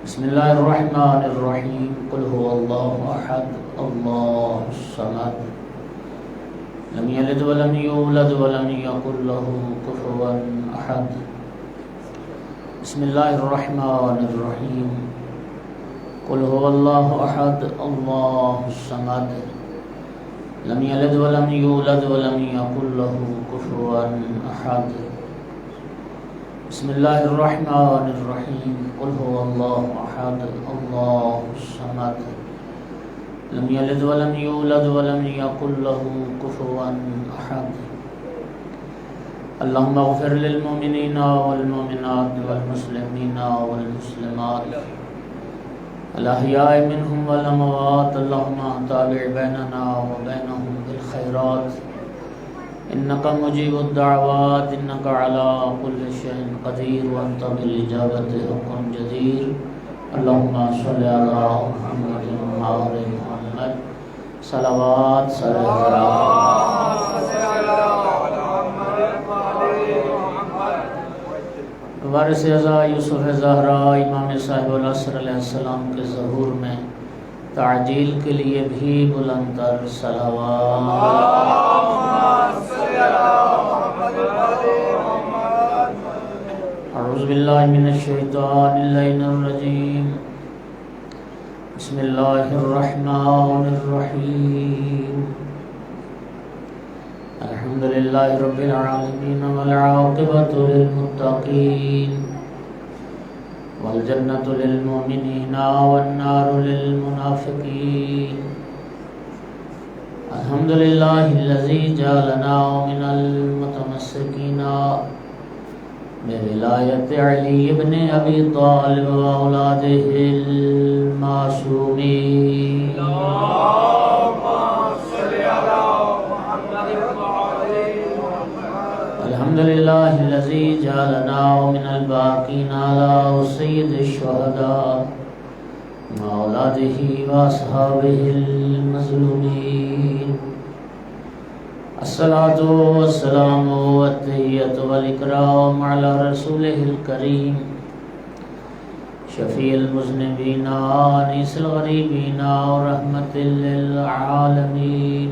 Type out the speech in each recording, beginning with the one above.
بسم الله الرحمن الرحيم قل هو الله أحد الله الصمد لم يلد ولم يولد ولم يكن له كفوا أحد بسم الله الرحمن الرحيم قل هو الله أحد الله الصمد لم يلد ولم يولد ولم يكن له كفوا أحد بسم الله الرحمن الرحيم قل هو الله أحد الله الصمد لم يلد ولم يولد ولم يكن له كفوا أحد اللهم اغفر للمؤمنين والمؤمنات والمسلمين والمسلمات الأحياء منهم والأموات اللهم تابع بيننا وبينهم بالخيرات إنك مجيب الدعوات إنك على كل شيء قدير وأنت بالإجابة حق جدير اللهم صل على محمد وعلى آل محمد صلوات وارث رضا یوسف زہرا امام صاحب العصر علیہ السلام کے ظہور میں تعجیل کے لیے بھی بلند تر صلوات اعوذ باللہ من الشیطان اللعین الرجیم بسم اللہ الرحمن الرحیم الحمد للہ رب العالمین والعاقبۃ للمتقین والجنة للمؤمنین والنار للمنافقین الحمد للہ الذی جعلنا من المتمسکین بولایت علی ابن ابی طالب واولادہ المعصومین الحمد للہ الذی جعلنا من الباقین علی سید الشہداء واولادہ واصحابہ المظلومین الصلاة والسلام والتحیۃ والاکرام علی رسولہ الکریم شفیع المذنبین انیس الغریبین ورحمۃ للعالمین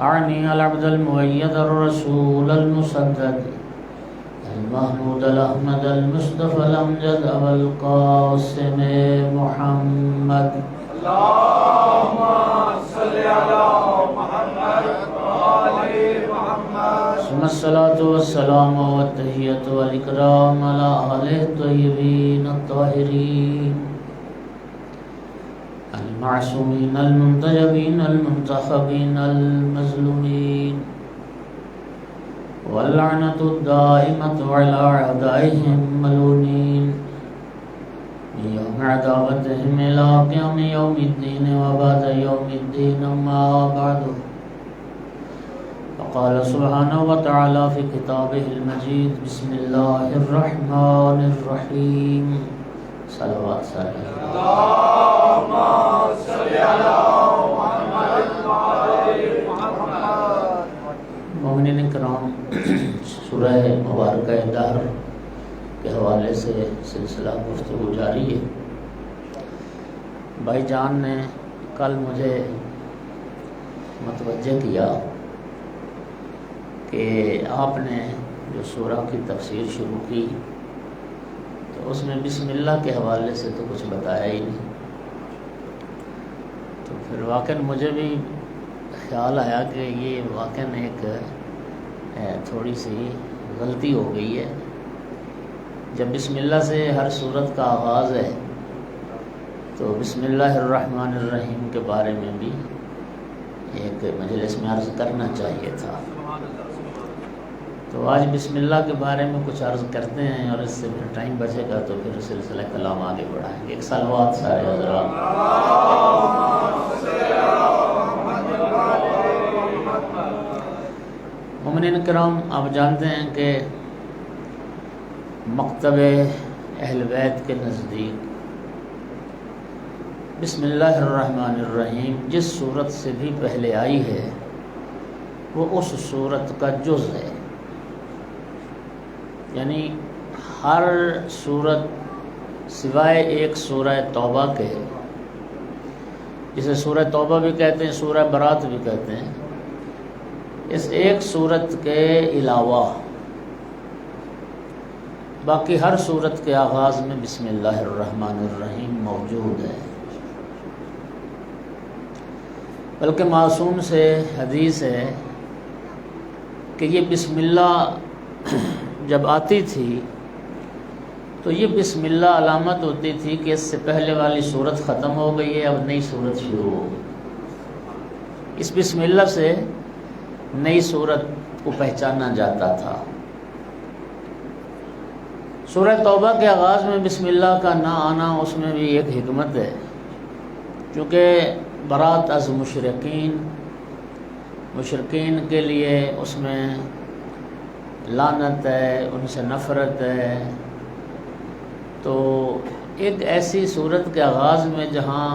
اعنی العبد المؤید الرسول المسدد المحمود الاحمد المصطفى الامجد ابا القاسم محمد اللهم صل على محمد وآل محمد ثم الصلاة والسلام والتحية والإكرام على آله الطيبين الطاهرين المعصومين المنتجبين المنتخبين المظلومين واللعنة الدائمة على أعدائهم ملعونين يوم عداوتهم إلى قيام يوم الدين وبعد يوم الدين أما بعد فقال سبحانه وتعالى في كتابه المجيد بسم الله الرحمن الرحيم صلوات اللهم صل على محمد وعلى محمد مومنین کرام سورہ مبارکہ دہر کے حوالے سے سلسلہ گفتگو جاری ہے۔ بھائی جان نے کل مجھے متوجہ کیا کہ آپ نے جو سورہ کی تفسیر شروع کی تو اس میں بسم اللہ کے حوالے سے تو کچھ بتایا ہی نہیں، تو پھر واقعاً مجھے بھی خیال آیا کہ یہ واقعاً ایک تھوڑی سی غلطی ہو گئی ہے۔ جب بسم اللہ سے ہر صورت کا آغاز ہے تو بسم اللہ الرحمن الرحیم کے بارے میں بھی ایک مجلس میں عرض کرنا چاہیے تھا، تو آج بسم اللہ کے بارے میں کچھ عرض کرتے ہیں اور اس سے پھر ٹائم بچے گا تو پھر سلسلہ کلام آگے بڑھائیں گے۔ ایک صلوات سارے حضرات۔ مومنین کرام، آپ جانتے ہیں کہ مکتب اہل بیت کے نزدیک بسم اللہ الرحمن الرحیم جس صورت سے بھی پہلے آئی ہے وہ اس صورت کا جز ہے، یعنی ہر صورت سوائے ایک سورہ توبہ کے، جسے سورہ توبہ بھی کہتے ہیں، سورہ برات بھی کہتے ہیں، اس ایک سورت کے علاوہ باقی ہر سورت کے آغاز میں بسم اللہ الرحمن الرحیم موجود ہے۔ بلکہ معصوم سے حدیث ہے کہ یہ بسم اللہ جب آتی تھی تو یہ بسم اللہ علامت ہوتی تھی کہ اس سے پہلے والی سورت ختم ہو گئی ہے، اب نئی سورت شروع ہو گئی۔ اس بسم اللہ سے نئی سورت کو پہچانا جاتا تھا۔ سورہ توبہ کے آغاز میں بسم اللہ کا نہ آنا، اس میں بھی ایک حکمت ہے، چونکہ برات از مشرکین کے لیے اس میں لعنت ہے، ان سے نفرت ہے۔ تو ایک ایسی صورت کے آغاز میں جہاں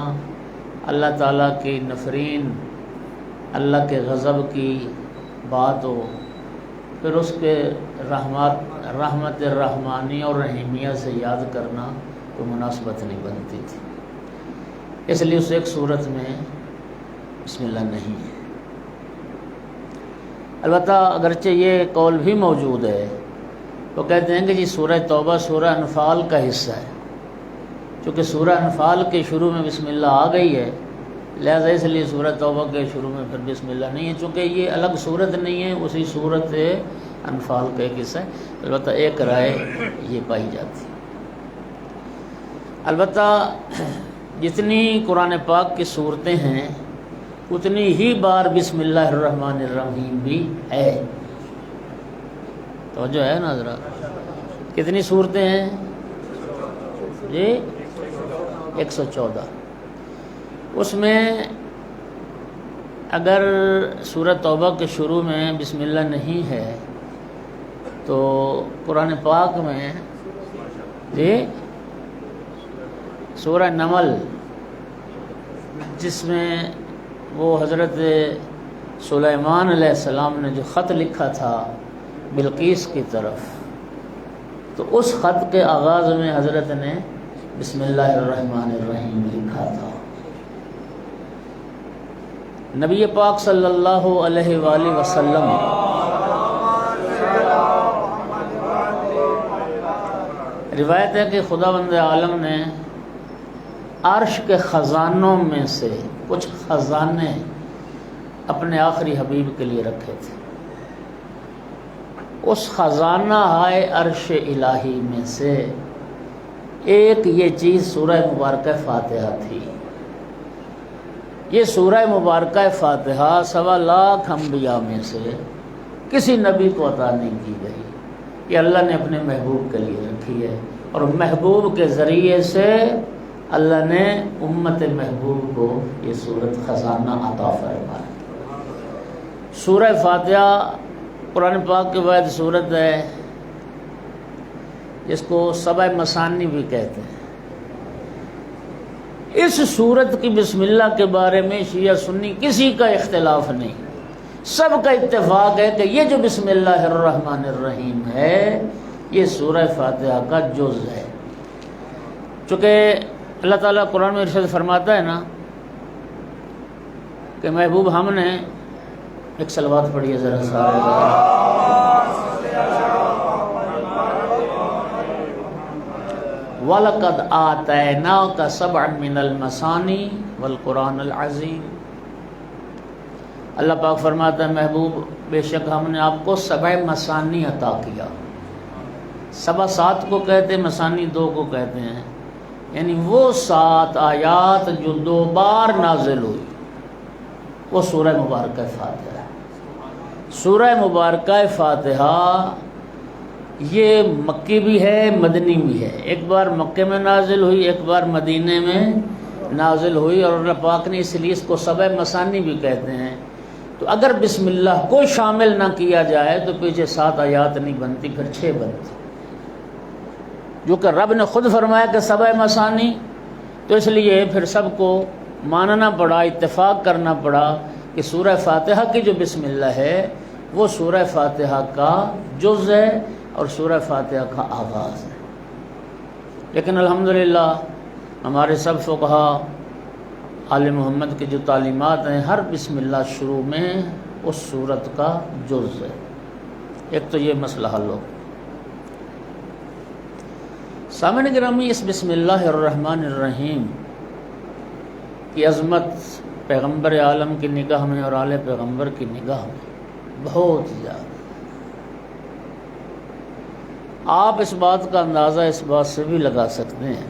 اللہ تعالیٰ کی نفرین، اللہ کے غضب کی بات ہو، پھر اس کے رحمت الرحمانی اور رحیمیہ سے یاد کرنا تو مناسبت نہیں بنتی تھی، اس لیے اس ایک صورت میں بسم اللہ نہیں ہے۔ البتہ اگرچہ یہ قول بھی موجود ہے، وہ کہتے ہیں کہ جی سورہ توبہ سورہ انفال کا حصہ ہے، چونکہ سورہ انفال کے شروع میں بسم اللہ آ گئی ہے، لہذا اس لیے سورہ توبہ کے شروع میں پھر بسم اللہ نہیں ہے، چونکہ یہ الگ صورت نہیں ہے، اسی صورت انفال کا ایک حصہ ہے۔ البتہ ایک رائے یہ پائی جاتی ہے۔ البتہ جتنی قرآن پاک کی صورتیں ہیں اتنی ہی بار بسم اللہ الرحمن الرحیم بھی ہے۔ توجہ ہے نا حضرات؟ کتنی صورتیں ہیں جی؟ 114۔ اس میں اگر سورۃ توبہ کے شروع میں بسم اللہ نہیں ہے تو قرآن پاک میں جی سورہ نمل، جس میں وہ حضرت سلیمان علیہ السلام نے جو خط لکھا تھا بلقیس کی طرف، تو اس خط کے آغاز میں حضرت نے بسم اللہ الرحمن الرحیم لکھا تھا۔ نبی پاک صلی اللہ علیہ وآلہ وسلم روایت ہے کہ خداوند عالم نے عرش کے خزانوں میں سے کچھ خزانے اپنے آخری حبیب کے لیے رکھے تھے۔ اس خزانہ ہائے عرش الہی میں سے ایک یہ چیز سورہ مبارکہ فاتحہ تھی۔ یہ سورہ مبارکہ فاتحہ 1.25 لاکھ انبیاء میں سے کسی نبی کو عطا نہیں کی گئی، یہ اللہ نے اپنے محبوب کے لیے رکھی ہے، اور محبوب کے ذریعے سے اللہ نے امت محبوب کو یہ سورت خزانہ عطا فرمایا۔ سورہ فاتحہ قرآن پاک کے بعد سورت ہے جس کو سبع مثانی بھی کہتے ہیں۔ اس سورت کی بسم اللہ کے بارے میں شیعہ سنی کسی کا اختلاف نہیں، سب کا اتفاق ہے کہ یہ جو بسم اللہ الرحمن الرحیم ہے یہ سورہ فاتحہ کا جز ہے۔ چونکہ اللہ تعالیٰ قرآن میں ارشاد فرماتا ہے نا کہ محبوب ہم نے ایک صلوات پڑھیے ذرا سارے وَلَقَدْ آتَيْنَاكَ سَبْعًا مِّنَ الْمَثَانِي وَالْقُرْآنِ الْعَظِيمِ۔ اللہ پاک فرماتا ہے محبوب بے شک ہم نے آپ کو 7 مثانی عطا کیا۔ 7 کو کہتے ہیں، مثانی 2 کو کہتے ہیں، یعنی وہ 7 آیات جو 2 بار نازل ہوئی وہ سورہ مبارکہ فاتحہ ہے۔ سورہ مبارکہ فاتحہ یہ مکی بھی ہے، مدنی بھی ہے۔ ایک بار مکے میں نازل ہوئی، ایک بار مدینے میں نازل ہوئی، اور اللہ پاک نے اس لیے اس کو 7 مثانی بھی کہتے ہیں۔ تو اگر بسم اللہ کو شامل نہ کیا جائے تو پیچھے 7 آیات نہیں بنتی، پھر 6 بنتی، جو کہ رب نے خود فرمایا کہ 7 مثانی، تو اس لیے پھر سب کو ماننا پڑا، اتفاق کرنا پڑا کہ سورہ فاتحہ کی جو بسم اللہ ہے وہ سورہ فاتحہ کا جز ہے اور سورہ فاتحہ کا آغاز ہے۔ لیکن الحمدللہ ہمارے سب فقہا آل محمد کی جو تعلیمات ہیں، ہر بسم اللہ شروع میں اس صورت کا جز ہے. ایک تو یہ مسئلہ حل ہو. سامعین گرامی، اس بسم اللہ الرحمن الرحیم کی عظمت پیغمبر عالم کی نگاہ میں اور آل پیغمبر کی نگاہ میں بہت زیادہ. آپ اس بات کا اندازہ اس بات سے بھی لگا سکتے ہیں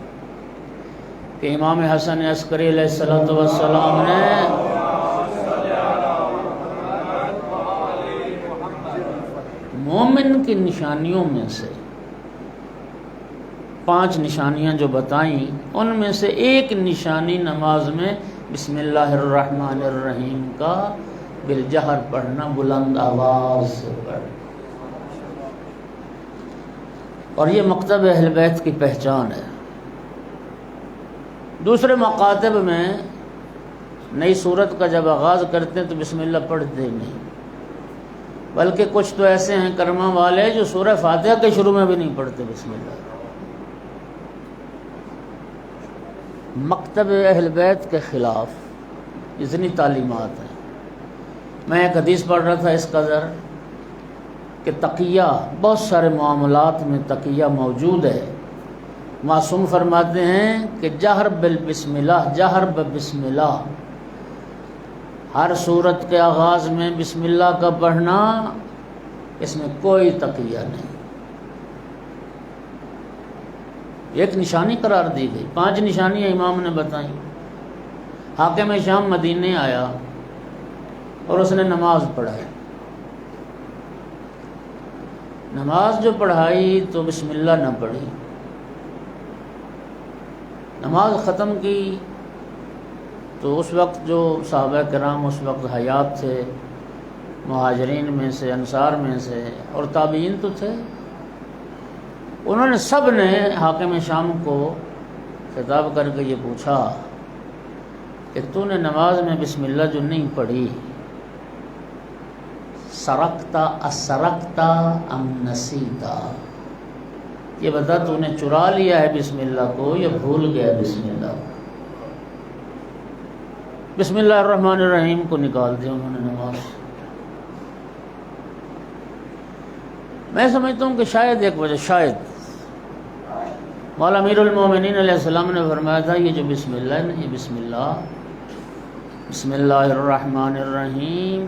کہ امام حسن عسکری علیہ السلام نے مومن کی نشانیوں میں سے 5 نشانیاں جو بتائیں، ان میں سے ایک نشانی نماز میں بسم اللہ الرحمن الرحیم کا بالجہر پڑھنا، بلند آواز سے پڑھنا. اور یہ مکتب اہل بیت کی پہچان ہے. دوسرے مکاتب میں نئی صورت کا جب آغاز کرتے ہیں تو بسم اللہ پڑھتے نہیں، بلکہ کچھ تو ایسے ہیں کرما والے جو سورہ فاتحہ کے شروع میں بھی نہیں پڑھتے بسم اللہ. مکتب اہل بیت کے خلاف اتنی تعلیمات ہیں. میں ایک حدیث پڑھ رہا تھا اس قدر کہ تقیہ، بہت سارے معاملات میں تقیہ موجود ہے. معصوم فرماتے ہیں کہ جہر بالبسم اللہ، جہر بسم اللہ، ہر صورت کے آغاز میں بسم اللہ کا پڑھنا، اس میں کوئی تقیہ نہیں. ایک نشانی قرار دی گئی. 5 نشانیاں امام نے بتائیں. حاکم شام مدینے آیا اور اس نے نماز پڑھائی. نماز جو پڑھائی تو بسم اللہ نہ پڑھی. نماز ختم کی تو اس وقت جو صحابہ کرام اس وقت حیات تھے، مہاجرین میں سے، انصار میں سے، اور تابعین تو تھے، انہوں نے سب نے حاکم شام کو خطاب کر کے یہ پوچھا کہ تو نے نماز میں بسم اللہ جو نہیں پڑھی، سرقتا اسرقتا ام نسیتا، یہ بتا تو نے چرا لیا ہے بسم اللہ کو یا بھول گیا بسم اللہ کو. بسم اللہ الرحمن الرحیم کو نکال دیا انہوں نے نماز. میں سمجھتا ہوں کہ شاید ایک وجہ، شاید مولا امیر المومنین علیہ السلام نے فرمایا تھا یہ جو بسم اللہ ہے نا، یہ بسم اللہ الرحمن الرحیم،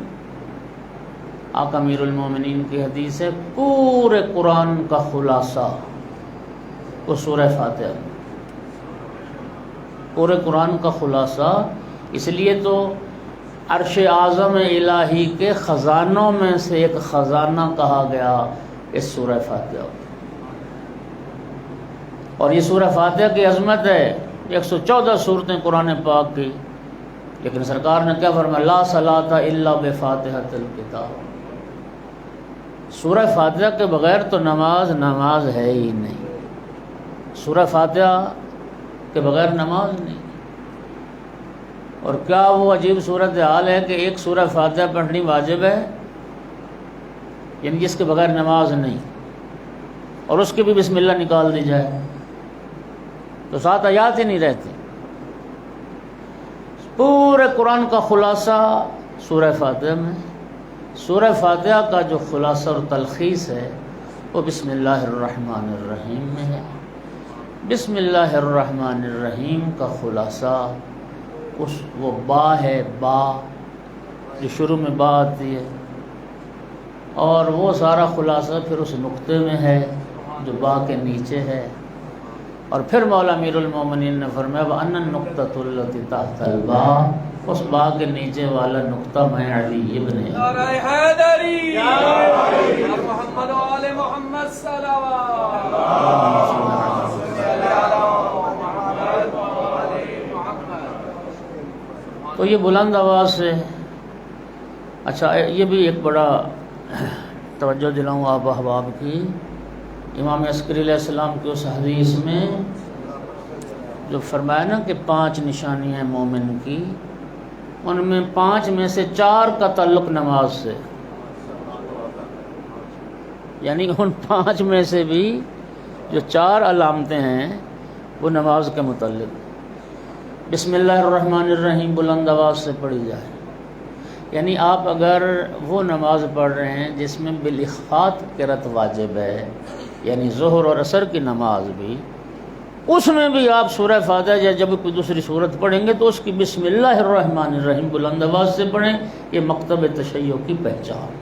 آقا امیر المومنین کی حدیث ہے، پورے قرآن کا خلاصہ وہ سورہ فاتحہ. پورے قرآن کا خلاصہ، اس لیے تو عرش اعظم الہی کے خزانوں میں سے ایک خزانہ کہا گیا اس سورہ فاتحہ. اور یہ سورہ فاتحہ کی عظمت ہے. 114 صورتیں قرآن پاک کی، لیکن سرکار نے کیا فرمایا؟ لا صلاۃ الا بفاتحۃ الکتاب. سورہ فاتحہ کے بغیر تو نماز ہے ہی نہیں. سورہ فاتحہ کے بغیر نماز نہیں. اور کیا وہ عجیب صورتحال ہے کہ ایک سورہ فاتحہ پڑھنی واجب ہے، یعنی جس کے بغیر نماز نہیں، اور اس کی بھی بسم اللہ نکال دی جائے تو 7 آیات ہی نہیں رہتی. پورے قرآن کا خلاصہ سورہ فاتحہ میں. سورہ فاتحہ کا جو خلاصہ اور تلخیص ہے وہ بسم اللہ الرحمن الرحیم میں ہے. بسم اللہ الرحمن الرحیم کا خلاصہ وہ با ہے، با جو شروع میں با آتی ہے، اور وہ سارا خلاصہ پھر اس نقطے میں ہے جو با کے نیچے ہے. اور پھر مولا امیر المومنین نے فرمایا وَأَنَّ النُّقْطَةُ الَّتِي تَحْتَ الْبَاءِ، اس با کے نیچے والا نقطہ میں علی ابن حیدری محمد و آل محمد صلوات. تو یہ بلند آواز سے. اچھا یہ بھی ایک بڑا توجہ دلاؤں آپ احباب کی، امام عسکری علیہ السلام کی اس حدیث میں جو فرمایا نا کہ 5 نشانیاں ہیں مومن کی، ان میں 5 میں سے 4 کا تعلق نماز سے، یعنی ان 5 میں سے بھی جو 4 علامتیں ہیں وہ نماز کے متعلق بسم اللہ الرحمن الرحیم بلند آواز سے پڑھی جائے. یعنی آپ اگر وہ نماز پڑھ رہے ہیں جس میں بالاخفاء قرأت واجب ہے، یعنی ظہر اور عصر کی نماز بھی، اس میں بھی آپ سورہ فاتحہ یا جب کوئی دوسری سورت پڑھیں گے تو اس کی بسم اللہ الرحمن الرحیم بلند آواز سے پڑھیں. یہ مکتب تشیع کی پہچان.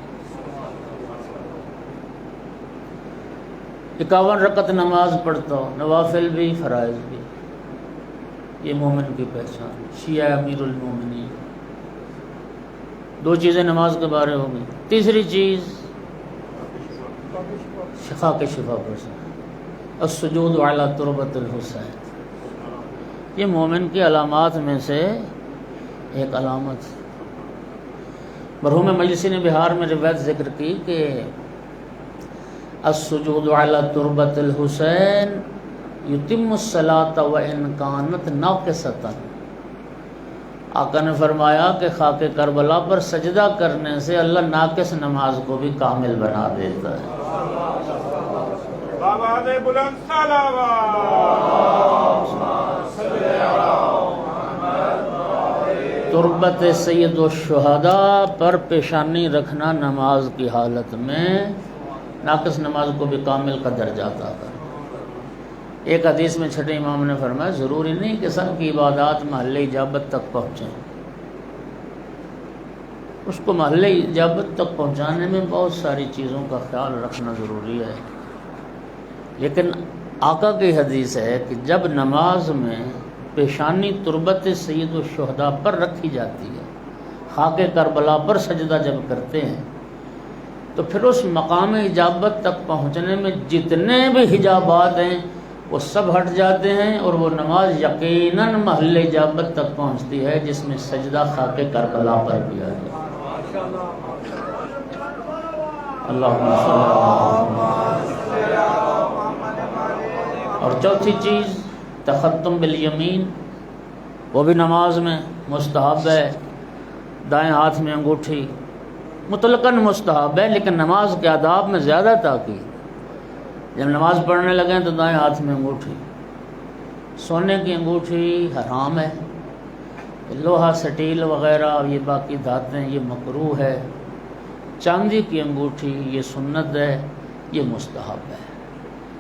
51 رکعت نماز پڑھتا ہو، نوافل بھی فرائض بھی، یہ مومن کی پہچان. شیعہ امیر المومنین. 2 چیزیں نماز کے بارے ہو گئی. تیسری چیز شفا کے شفا پر سے السجود علی تربۃ الحسین. یہ مومن کی علامات میں سے ایک علامت. مرحوم مجلسی نے بہار میں روایت ذکر کی کہ السجود علی تربۃ الحسین یتم الصلاۃ وان کانت ناقصۃ. آقا نے فرمایا کہ خاک کربلا پر سجدہ کرنے سے اللہ ناقص نماز کو بھی کامل بنا دیتا ہے. تربت سید الشہداء پر پیشانی رکھنا نماز کی حالت میں ناقص نماز کو بھی کامل کا درجہ عطا کرتا. ایک حدیث میں چھٹے امام نے فرمایا ضروری نہیں کہ سب کی عبادات محل اجابت تک پہنچیں. اس کو محل اجابت تک پہنچانے میں بہت ساری چیزوں کا خیال رکھنا ضروری ہے. لیکن آقا کی حدیث ہے کہ جب نماز میں پیشانی تربت سید الشہداء پر رکھی جاتی ہے، خاک کربلا پر سجدہ جب کرتے ہیں، تو پھر اس مقام اجابت تک پہنچنے میں جتنے بھی حجابات ہیں وہ سب ہٹ جاتے ہیں اور وہ نماز یقیناً محل اجابت تک پہنچتی ہے جس میں سجدہ خاک کربلا پر کیا جائے. اللہم صلی اللہ. اور چوتھی چیز تختم بالیمین، وہ بھی نماز میں مستحب ہے. دائیں ہاتھ میں انگوٹھی مطلقاً مستحب ہے، لیکن نماز کے آداب میں زیادہ تاکید. جب نماز پڑھنے لگیں تو دائیں ہاتھ میں انگوٹھی. سونے کی انگوٹھی حرام ہے. لوہا سٹیل وغیرہ اور یہ باقی دھاتیں یہ مکروہ ہے. چاندی کی انگوٹھی یہ سنت ہے، یہ مستحب ہے.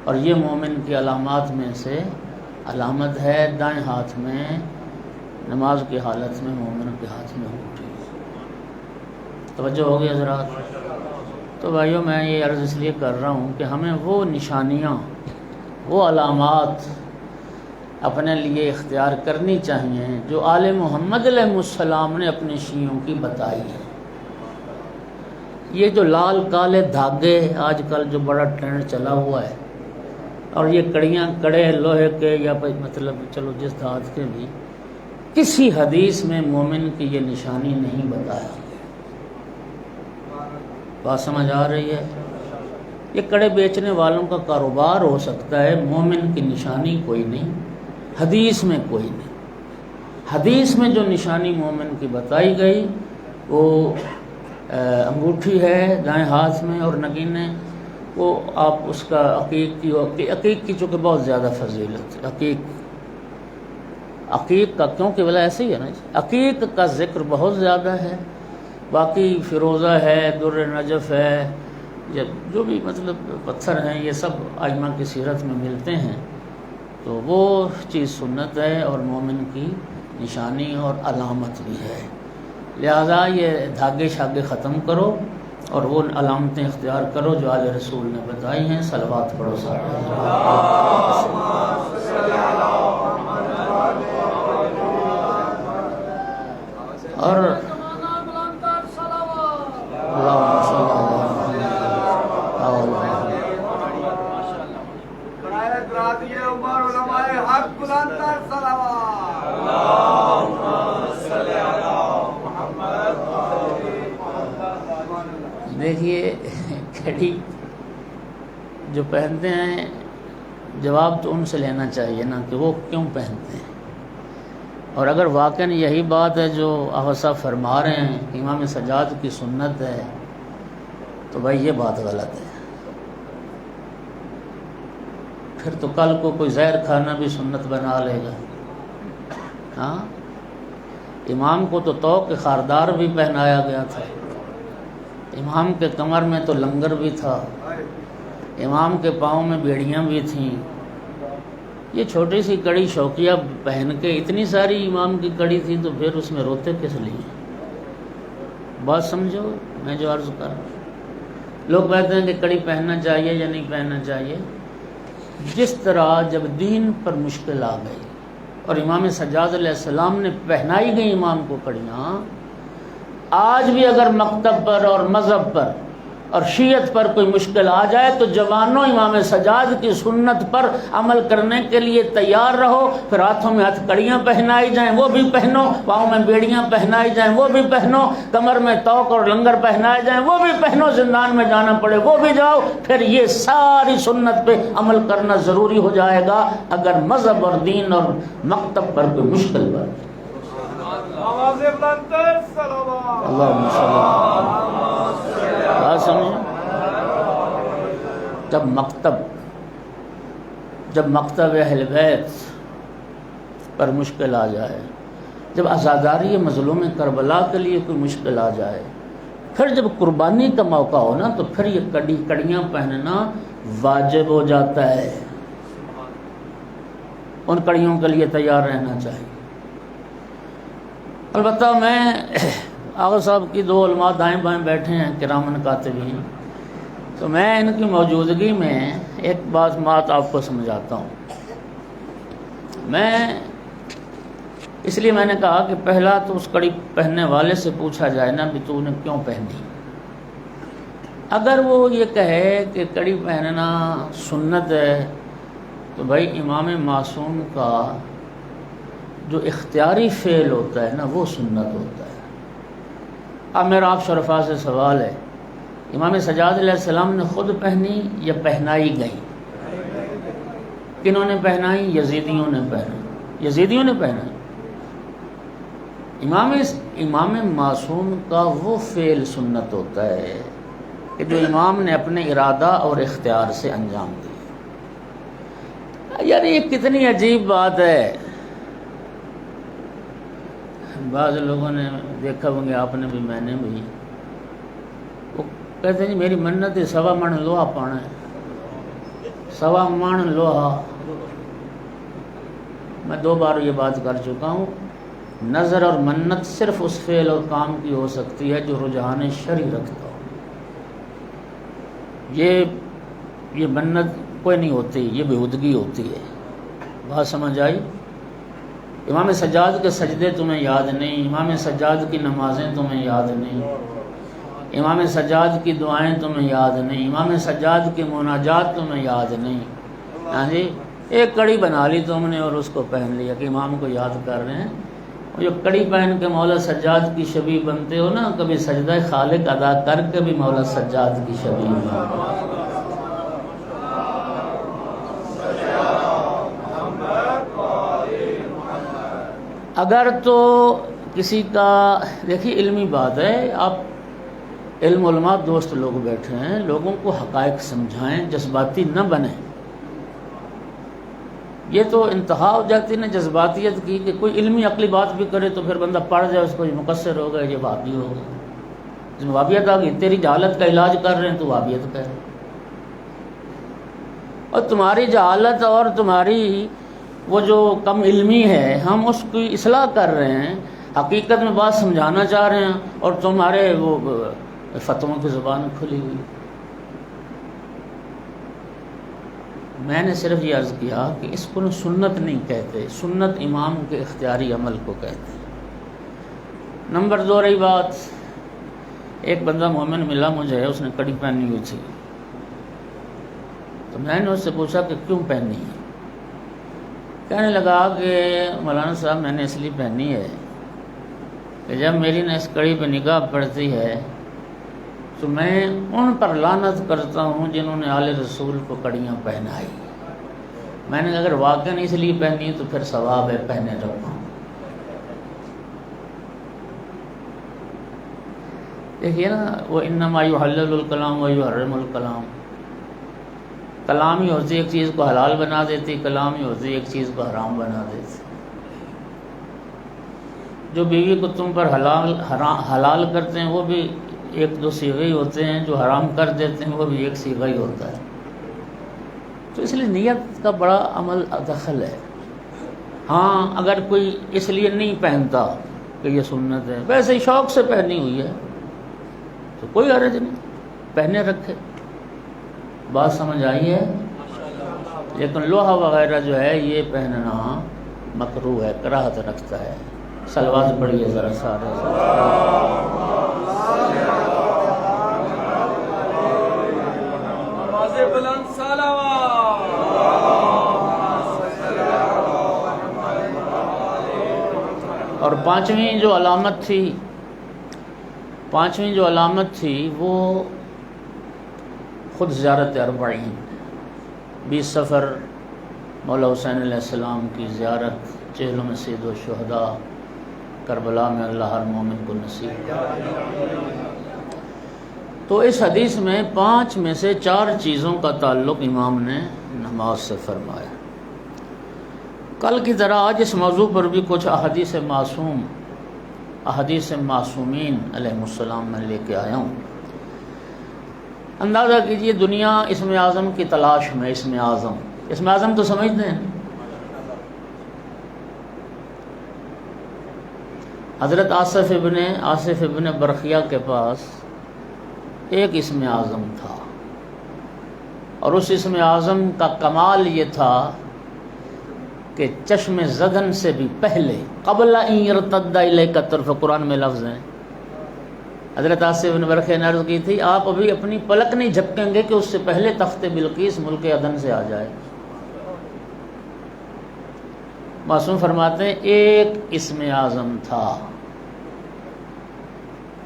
اور یہ مومن کی علامات میں سے علامت ہے. دائیں ہاتھ میں نماز کی حالت میں مومن کے ہاتھ میں انگوٹھی. توجہ ہوگی حضرات. تو بھائیوں میں یہ عرض اس لیے کر رہا ہوں کہ ہمیں وہ نشانیاں، وہ علامات اپنے لیے اختیار کرنی چاہیے جو آل محمد علیہ السلام نے اپنے شیعوں کی بتائی ہے. یہ جو لال کالے دھاگے آج کل جو بڑا ٹرینڈ چلا ہوا ہے، اور یہ کڑے لوہے کے یا مطلب چلو جس دھات کے بھی، کسی حدیث میں مومن کی یہ نشانی نہیں بتایا. بات سمجھ آ رہی ہے؟ یہ کڑے بیچنے والوں کا کاروبار ہو سکتا ہے، مومن کی نشانی کوئی نہیں، حدیث میں کوئی نہیں. حدیث میں جو نشانی مومن کی بتائی گئی وہ انگوٹھی ہے دائیں ہاتھ میں اور نگینے. وہ آپ اس کا عقیق کی چونکہ بہت زیادہ فضیلت ہے. عقیق کا کیونکہ بلا ایسے ہی ہے نا، عقیق کا ذکر بہت زیادہ ہے. باقی فیروزہ ہے، در نجف ہے، جو بھی مطلب پتھر ہیں یہ سب ائمہ کی سیرت میں ملتے ہیں. تو وہ چیز سنت ہے اور مومن کی نشانی اور علامت بھی ہے. لہذا یہ دھاگے شاگے ختم کرو اور وہ علامتیں اختیار کرو جو آل رسول نے بتائی ہیں. صلوات پڑھو اور دیکھیے گھڑی جو پہنتے ہیں جواب تو ان سے لینا چاہیے نا کہ وہ کیوں پہنتے ہیں. اور اگر واقعاً یہی بات ہے جو آقا صاحب فرما رہے ہیں کہ امام سجاد کی سنت ہے تو بھائی یہ بات غلط ہے. پھر تو کل کو کوئی زہر کھانا بھی سنت بنا لے گا. ہاں امام کو تو توق خاردار بھی پہنایا گیا تھا، امام کے کمر میں تو لنگر بھی تھا، امام کے پاؤں میں بیڑیاں بھی تھیں. یہ چھوٹی سی کڑی شوقیہ پہن کے اتنی ساری امام کی کڑی تھی، تو پھر اس میں روتے کس لیے؟ بات سمجھو میں جو عرض کر رہا ہوں. لوگ کہتے ہیں کہ کڑی پہننا چاہیے یا نہیں پہننا چاہیے. جس طرح جب دین پر مشکل آ گئی اور امام سجاد علیہ السلام نے پہنائی گئی امام کو کڑیاں، آج بھی اگر مکتب پر اور مذہب پر اور شیعت پر کوئی مشکل آ جائے تو جوانوں امام سجاد کی سنت پر عمل کرنے کے لیے تیار رہو. پھر ہاتھوں میں ہتھ کڑیاں پہنائی جائیں وہ بھی پہنو، پاؤں میں بیڑیاں پہنائی جائیں وہ بھی پہنو، کمر میں توق اور لنگر پہنائے جائیں وہ بھی پہنو، زندان میں جانا پڑے وہ بھی جاؤ. پھر یہ ساری سنت پہ عمل کرنا ضروری ہو جائے گا اگر مذہب اور دین اور مکتب پر کوئی مشکل پر. اللہم صلی بات سمجھیں. جب مکتب اہل بیت پر مشکل آ جائے، جب عزاداری مظلوم کربلا کے لیے کوئی مشکل آ جائے، پھر جب قربانی کا موقع ہو نا، تو پھر یہ کڑیاں پہننا واجب ہو جاتا ہے. ان کڑیوں کے لیے تیار رہنا چاہیے. البتہ میں آغا صاحب کی دو علماء دائیں بائیں بیٹھے ہیں کرامن کاتبین، تو میں ان کی موجودگی میں ایک بات آپ کو سمجھاتا ہوں. اس لیے میں نے کہا کہ پہلا تو اس کڑی پہننے والے سے پوچھا جائے نا بھی تو نے کیوں پہنی. اگر وہ یہ کہے کہ کڑی پہننا سنت ہے تو بھائی امام معصوم کا جو اختیاری فعل ہوتا ہے نا وہ سنت ہوتا ہے. اب میرا آپ شرفا سے سوال ہے، امام سجاد علیہ السلام نے خود پہنی یا پہنائی گئی؟ کنہوں نے پہنائی؟ یزیدیوں نے پہنائی. یزیدیوں نے پہنائی. امام معصوم کا وہ فعل سنت ہوتا ہے کہ جو امام نے اپنے ارادہ اور اختیار سے انجام دیا. یار یہ کتنی عجیب بات ہے. بعض لوگوں نے دیکھا ہوں گے، آپ نے بھی میں نے بھی، وہ کہتے ہیں جی میری منت ہے 1.25 من لوہا پانا ہے. 1.25 من لوہا. میں 2 بار یہ بات کر چکا ہوں. نظر اور منت صرف اس فعل اور کام کی ہو سکتی ہے جو رجحان شرعی رکھتا ہو. یہ منت کوئی نہیں ہوتی، یہ بےہودگی ہوتی ہے. بات سمجھ آئی؟ امام سجاد کے سجدے تمہیں یاد نہیں، امام سجاد کی نمازیں تمہیں یاد نہیں، امام سجاد کی دعائیں تمہیں یاد نہیں، امام سجاد کی مناجات تمہیں یاد نہیں. ہاں جی، ایک کڑی بنا لی تم نے اور اس کو پہن لیا کہ امام کو یاد کر رہے ہیں. جو کڑی پہن کے مولا سجاد کی شبیہ بنتے ہو نا، کبھی سجدہ خالق ادا کر کے بھی مولا سجاد کی شبیہ بنتے. اگر تو کسی کا دیکھیے علمی بات ہے، آپ علم علماء دوست لوگ بیٹھے ہیں، لوگوں کو حقائق سمجھائیں، جذباتی نہ بنیں. یہ تو انتہا ہو جاتی نا جذباتیت کی کہ کوئی علمی عقلی بات بھی کرے تو پھر بندہ پڑھ جائے اس کو مقصر ہو گئے، یہ وہابی ہو گئے. جب وہابیت آ گئی، تیری جہالت کا علاج کر رہے ہیں تو وہابیت کا ہے، اور تمہاری جہالت اور تمہاری وہ جو کم علمی ہے ہم اس کی اصلاح کر رہے ہیں، حقیقت میں بات سمجھانا چاہ رہے ہیں، اور تمہارے وہ فتووں کی زبان کھلی ہوئی. میں نے صرف یہ عرض کیا کہ اس کو سنت نہیں کہتے، سنت امام کے اختیاری عمل کو کہتے ہیں. نمبر 2 رہی بات، ایک بندہ مومن ملا مجھے، اس نے کڑی پہنی ہوئی تھی، تو میں نے اس سے پوچھا کہ کیوں پہنی ہے؟ کہنے لگا کہ مولانا صاحب میں نے اس لیے پہنی ہے کہ جب میری اس کڑی پہ نگاہ پڑتی ہے تو میں ان پر لعنت کرتا ہوں جنہوں نے آل رسول کو کڑیاں پہنائی. میں نے اگر واقعاً اس لیے پہنی تو پھر ثواب ہے، پہنے رکھو. دیکھیے نا، وہ انما یحلل الکلام و یحرم الکلام، کلام ہی ہوتی ایک چیز کو حلال بنا دیتی، کلام ہی ہوتی ایک چیز کو حرام بنا دیتی۔ جو بیوی کو تم پر حلال کرتے ہیں وہ بھی ایک دو صیغے ہی ہوتے ہیں، جو حرام کر دیتے ہیں وہ بھی ایک صیغہ ہی ہوتا ہے۔ تو اس لیے نیت کا بڑا عمل دخل ہے۔ ہاں اگر کوئی اس لیے نہیں پہنتا کہ یہ سنت ہے، ویسے ہی شوق سے پہنی ہوئی ہے تو کوئی حرج نہیں، پہنے رکھے، بات سمجھ آئی ہے۔ لیکن لوہا وغیرہ جو ہے یہ پہننا مکروہ ہے، کراہت رکھتا ہے۔ صلوات پڑھیے ذرا سارے۔ بلند صلوات۔ اور پانچویں جو علامت تھی وہ خود زیارت اربعین، 20 سفر مولا حسین علیہ السلام کی زیارت، چہلوں میں سید و شہداء، کربلا میں اللہ ہر مومن کو نصیب۔ تو اس حدیث میں 5 میں سے 4 چیزوں کا تعلق امام نے نماز سے فرمایا۔ کل کی طرح آج اس موضوع پر بھی کچھ احادیث معصومین علیہ السلام میں لے کے آیا ہوں۔ اندازہ کیجئے دنیا اسم اعظم کی تلاش میں، اسم اعظم تو سمجھتے ہیں۔ حضرت آصف ابن برخیہ کے پاس ایک اسم اعظم تھا، اور اس اسم اعظم کا کمال یہ تھا کہ چشم زدن سے بھی پہلے، قبل ان یرتد الیک طرف، قرآن میں لفظ ہیں۔ حضرت آصف بن برخیہ نے عرض کی تھی آپ ابھی اپنی پلک نہیں جھپکیں گے کہ اس سے پہلے تخت بلقیس ملک عدن سے آ جائے۔ معصوم فرماتے ہیں ایک اسم اعظم تھا،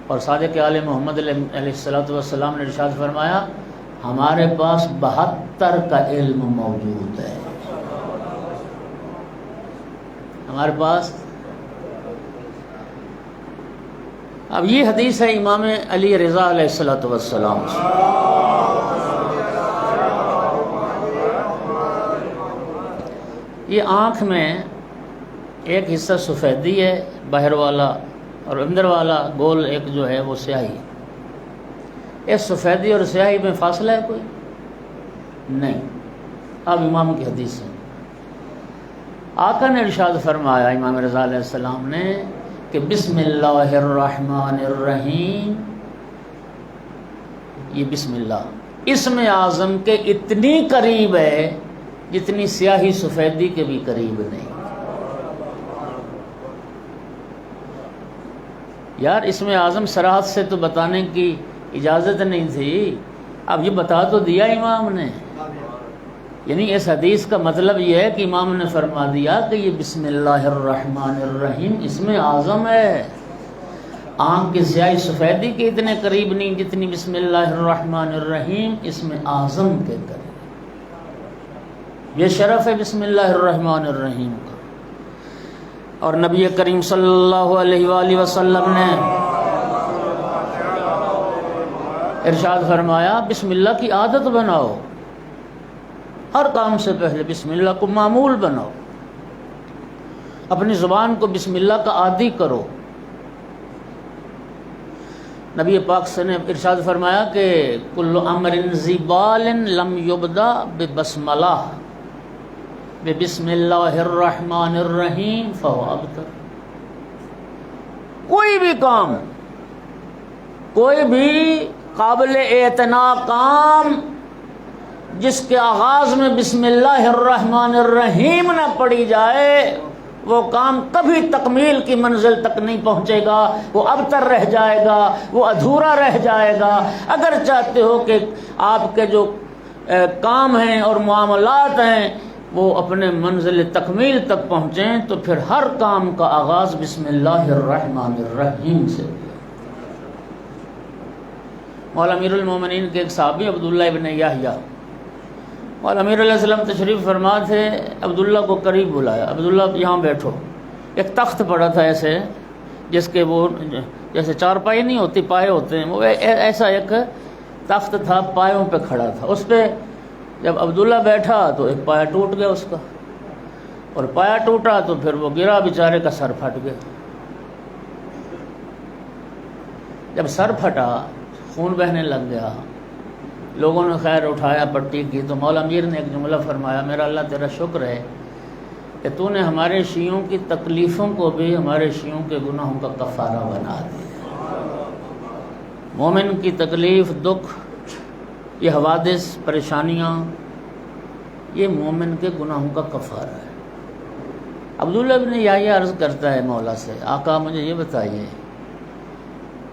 اور صادق آل محمد علیہ السلام نے ارشاد فرمایا ہمارے پاس 72 کا علم موجود ہے۔ ہمارے پاس اب یہ حدیث ہے امام علی رضا علیہ السلام سے۔ یہ آنکھ میں ایک حصہ سفیدی ہے باہر والا، اور اندر والا گول ایک جو ہے وہ سیاہی۔ اس سفیدی اور سیاہی میں فاصلہ ہے کوئی نہیں۔ اب امام کی حدیث ہے، آقا نے ارشاد فرمایا امام رضا علیہ السلام نے کہ بسم اللہ الرحمن الرحیم، یہ بسم اللہ اسم اعظم کے اتنی قریب ہے جتنی سیاہی سفیدی کے بھی قریب نہیں۔ یار اسم اعظم صراحت سے تو بتانے کی اجازت نہیں تھی، اب یہ بتا تو دیا امام نے۔ یعنی اس حدیث کا مطلب یہ ہے کہ امام نے فرما دیا کہ یہ بسم اللہ الرحمن الرحیم اسم اعظم ہے، آنکھ کی سیاہی سفیدی کے اتنے قریب نہیں جتنی بسم اللہ الرحمن الرحیم اسم اعظم کے قریب۔ یہ شرف ہے بسم اللہ الرحمن الرحیم کا۔ اور نبی کریم صلی اللہ علیہ وآلہ وسلم نے ارشاد فرمایا بسم اللہ کی عادت بناؤ، ہر کام سے پہلے بسم اللہ کو معمول بناؤ، اپنی زبان کو بسم اللہ کا عادی کرو۔ نبی پاک سے نے ارشاد فرمایا کہ کل امر ذی بال لم یبدا ببسملہ بسم اللہ الرحمن الرحیم فہو ابتر۔ کوئی بھی کام، کوئی بھی قابل اعتنا کام جس کے آغاز میں بسم اللہ الرحمن الرحیم نہ پڑھی جائے وہ کام کبھی تکمیل کی منزل تک نہیں پہنچے گا، وہ ابتر رہ جائے گا، وہ ادھورا رہ جائے گا۔ اگر چاہتے ہو کہ آپ کے جو کام ہیں اور معاملات ہیں وہ اپنے منزل تکمیل تک پہنچیں تو پھر ہر کام کا آغاز بسم اللہ الرحمن الرحیم سے۔ مولا امیر المومنین کے ایک صحابی عبداللہ ابن یحییٰ، مولا امیر علیہ السلام تشریف فرما تھے، عبداللہ کو قریب بلایا، عبداللہ یہاں بیٹھو۔ ایک تخت پڑا تھا ایسے جس کے وہ جیسے چارپائی نہیں ہوتی، پائے ہوتے ہیں، وہ ایسا ایک تخت تھا، پایوں پہ کھڑا تھا، اس پہ جب عبداللہ بیٹھا تو ایک پایا ٹوٹ گیا اس کا، اور پایا ٹوٹا تو پھر وہ گرا، بیچارے کا سر پھٹ گیا۔ جب سر پھٹا، خون بہنے لگ گیا، لوگوں نے خیر اٹھایا، پٹی کی، تو مولا امیر نے ایک جملہ فرمایا، میرا اللہ تیرا شکر ہے کہ تو نے ہمارے شیعوں کی تکلیفوں کو بھی ہمارے شیعوں کے گناہوں کا کفارہ بنا دیا۔ مومن کی تکلیف، دکھ، یہ حوادث، پریشانیاں، یہ مومن کے گناہوں کا کفارہ ہے۔ عبداللہ ابن یحییٰ عرض کرتا ہے مولا سے، آقا مجھے یہ بتائیے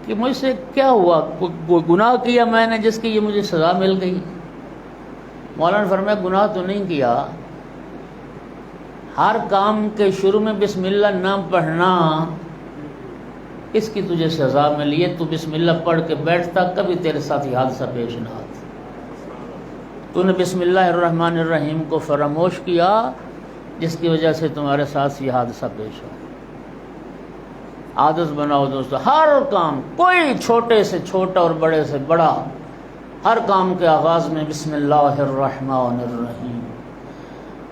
کہ مجھ سے کیا ہوا، کوئی گناہ کیا میں نے جس کی یہ مجھے سزا مل گئی؟ مولا نے فرمایا گناہ تو نہیں کیا، ہر کام کے شروع میں بسم اللہ نہ پڑھنا، اس کی تجھے سزا ملی ہے۔ تو بسم اللہ پڑھ کے بیٹھتا، کبھی تیرے ساتھ یہ حادثہ پیش نہ آتا۔ تو نے بسم اللہ الرحمن الرحیم کو فراموش کیا، جس کی وجہ سے تمہارے ساتھ یہ حادثہ پیش ہو۔ عادت بناؤ دوستو، ہر کام، کوئی چھوٹے سے چھوٹا اور بڑے سے بڑا، ہر کام کے آغاز میں بسم اللہ الرحمن الرحیم۔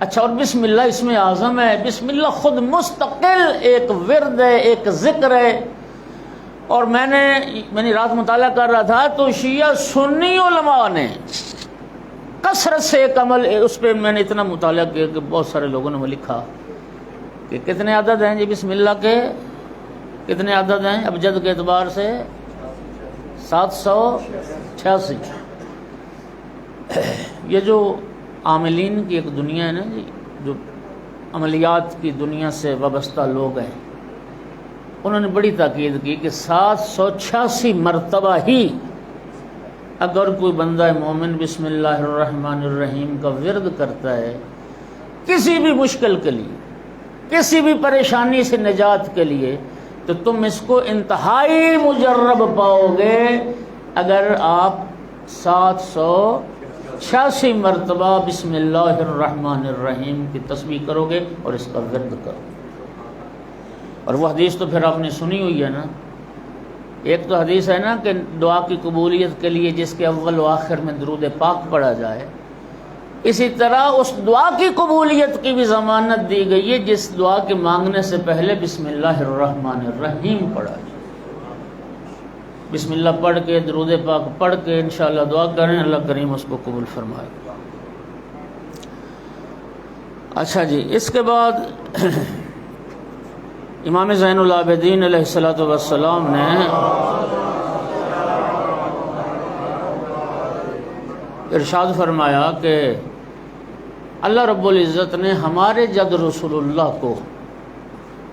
اچھا، اور بسم اللہ اسم اعظم ہے، بسم اللہ خود مستقل ایک ورد ہے، ایک ذکر ہے۔ اور میں نے رات مطالعہ کر رہا تھا تو شیعہ سنی علماء نے کثرت سے ایک عمل، اس پہ میں نے اتنا مطالعہ کیا کہ بہت سارے لوگوں نے وہ لکھا کہ کتنے عدد ہیں جی بسم اللہ کے، کتنے عدد ہیں ابجد کے اعتبار سے؟ 786۔ یہ جو عاملین کی ایک دنیا ہے نا جی، جو عملیات کی دنیا سے وابستہ لوگ ہیں، انہوں نے بڑی تاکید کی کہ 786 مرتبہ ہی اگر کوئی بندہ مومن بسم اللہ الرحمن الرحیم کا ورد کرتا ہے، کسی بھی مشکل کے لیے، کسی بھی پریشانی سے نجات کے لیے، تو تم اس کو انتہائی مجرب پاؤ گے اگر آپ 786 مرتبہ بسم اللہ الرحمن الرحیم کی تسبیح کرو گے اور اس کا ورد کرو۔ اور وہ حدیث تو پھر آپ نے سنی ہوئی ہے نا، ایک تو حدیث ہے نا کہ دعا کی قبولیت کے لیے جس کے اول و آخر میں درود پاک پڑھا جائے، اسی طرح اس دعا کی قبولیت کی بھی ضمانت دی گئی ہے جس دعا کے مانگنے سے پہلے بسم اللہ الرحمن الرحیم پڑھا جائے۔ بسم اللہ پڑھ کے، درود پاک پڑھ کے انشاءاللہ دعا کریں، اللہ کریم اس کو قبول فرمائے۔ اچھا جی، اس کے بعد امام زین العابدین علیہ السلام نے ارشاد فرمایا کہ اللہ رب العزت نے ہمارے جد رسول اللہ کو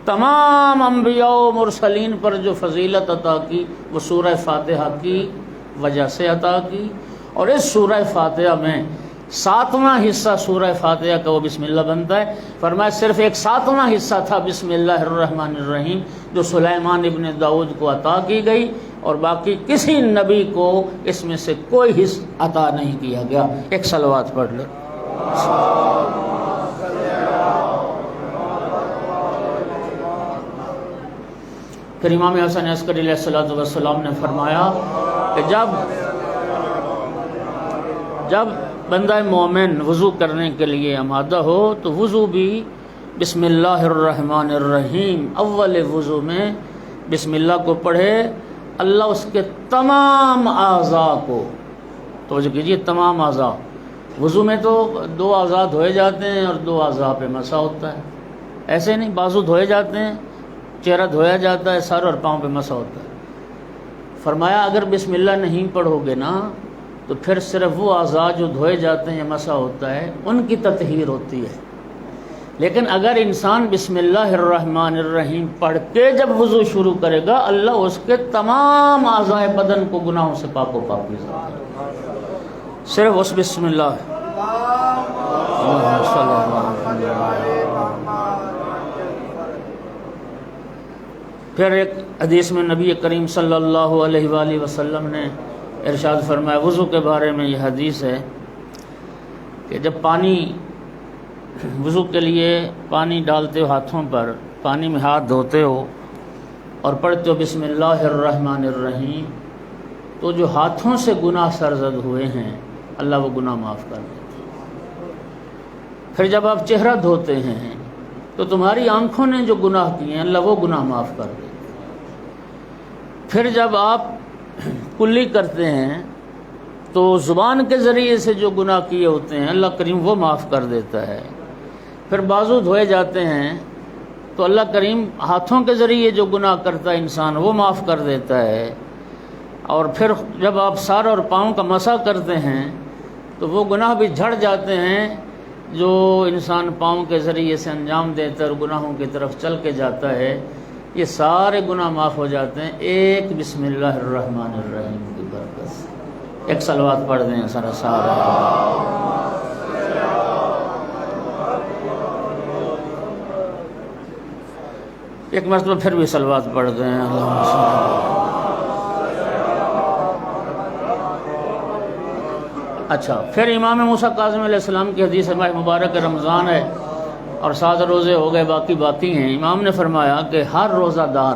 تمام انبیاء و مرسلین پر جو فضیلت عطا کی وہ سورہ فاتحہ کی وجہ سے عطا کی، اور اس سورہ فاتحہ میں 7واں حصہ سورہ فاتحہ کا وہ بسم اللہ بنتا ہے۔ فرمایا صرف ایک 7واں حصہ تھا بسم اللہ الرحمن الرحیم جو سلیمان ابن داؤد کو عطا کی گئی، اور باقی کسی نبی کو اس میں سے کوئی حصہ عطا نہیں کیا گیا۔ ایک صلوات پڑھ لیں۔ پھر امام حسن عسکری علیہ السلام نے فرمایا کہ جب بندہ مومن وضو کرنے کے لیے آمادہ ہو تو وضو بھی بسم اللہ الرحمن الرحیم اول وضو میں بسم اللہ کو پڑھے، اللہ اس کے تمام اعضاء کو، توجہ کیجیے، تمام اعضاء، وضو میں تو 2 اعضاء دھوئے جاتے ہیں اور 2 اعضاء پہ مسح ہوتا ہے، ایسے نہیں، بازو دھوئے جاتے ہیں، چہرہ دھویا جاتا ہے، سر اور پاؤں پہ مسح ہوتا ہے۔ فرمایا اگر بسم اللہ نہیں پڑھو گے نا تو پھر صرف وہ اعضاء جو دھوئے جاتے ہیں یا مسح ہوتا ہے ان کی تطہیر ہوتی ہے، لیکن اگر انسان بسم اللہ الرحمن الرحیم پڑھ کے جب وضو شروع کرے گا، اللہ اس کے تمام اعضاء بدن کو گناہوں سے پاک و پاکیزہ کرے گا، صرف اس بسم اللہ۔ پھر ایک حدیث میں نبی کریم صلی اللہ علیہ وآلہ وسلم نے ارشاد فرمایا، وضو کے بارے میں یہ حدیث ہے کہ جب وضو کے لیے پانی ڈالتے ہو ہاتھوں پر، پانی میں ہاتھ دھوتے ہو اور پڑھتے ہو بسم اللہ الرحمن الرحیم، تو جو ہاتھوں سے گناہ سرزد ہوئے ہیں اللہ وہ گناہ معاف کر دیتے ہیں۔ پھر جب آپ چہرہ دھوتے ہیں تو تمہاری آنکھوں نے جو گناہ کیے ہیں اللہ وہ گناہ معاف کر دے. پھر جب آپ کلی کرتے ہیں تو زبان کے ذریعے سے جو گناہ کیے ہوتے ہیں اللہ کریم وہ معاف کر دیتا ہے. پھر بازو دھوئے جاتے ہیں تو اللہ کریم ہاتھوں کے ذریعے جو گناہ کرتا ہے انسان وہ معاف کر دیتا ہے. اور پھر جب آپ سر اور پاؤں کا مسح کرتے ہیں تو وہ گناہ بھی جھڑ جاتے ہیں جو انسان پاؤں کے ذریعے سے انجام دیتا ہے اور گناہوں کی طرف چل کے جاتا ہے. یہ سارے گناہ معاف ہو جاتے ہیں ایک بسم اللہ الرحمن الرحیم کی برکت سے. ایک صلوات پڑھ دیں سارا. ایک مرتبہ پھر بھی صلوات پڑھ دیں. اللہم صل. اچھا، پھر امام موسیٰ کاظم علیہ السلام کی حدیث ماہ مبارک رمضان ہے اور 7 روزے ہو گئے، باقی ہیں. امام نے فرمایا کہ ہر روزہ دار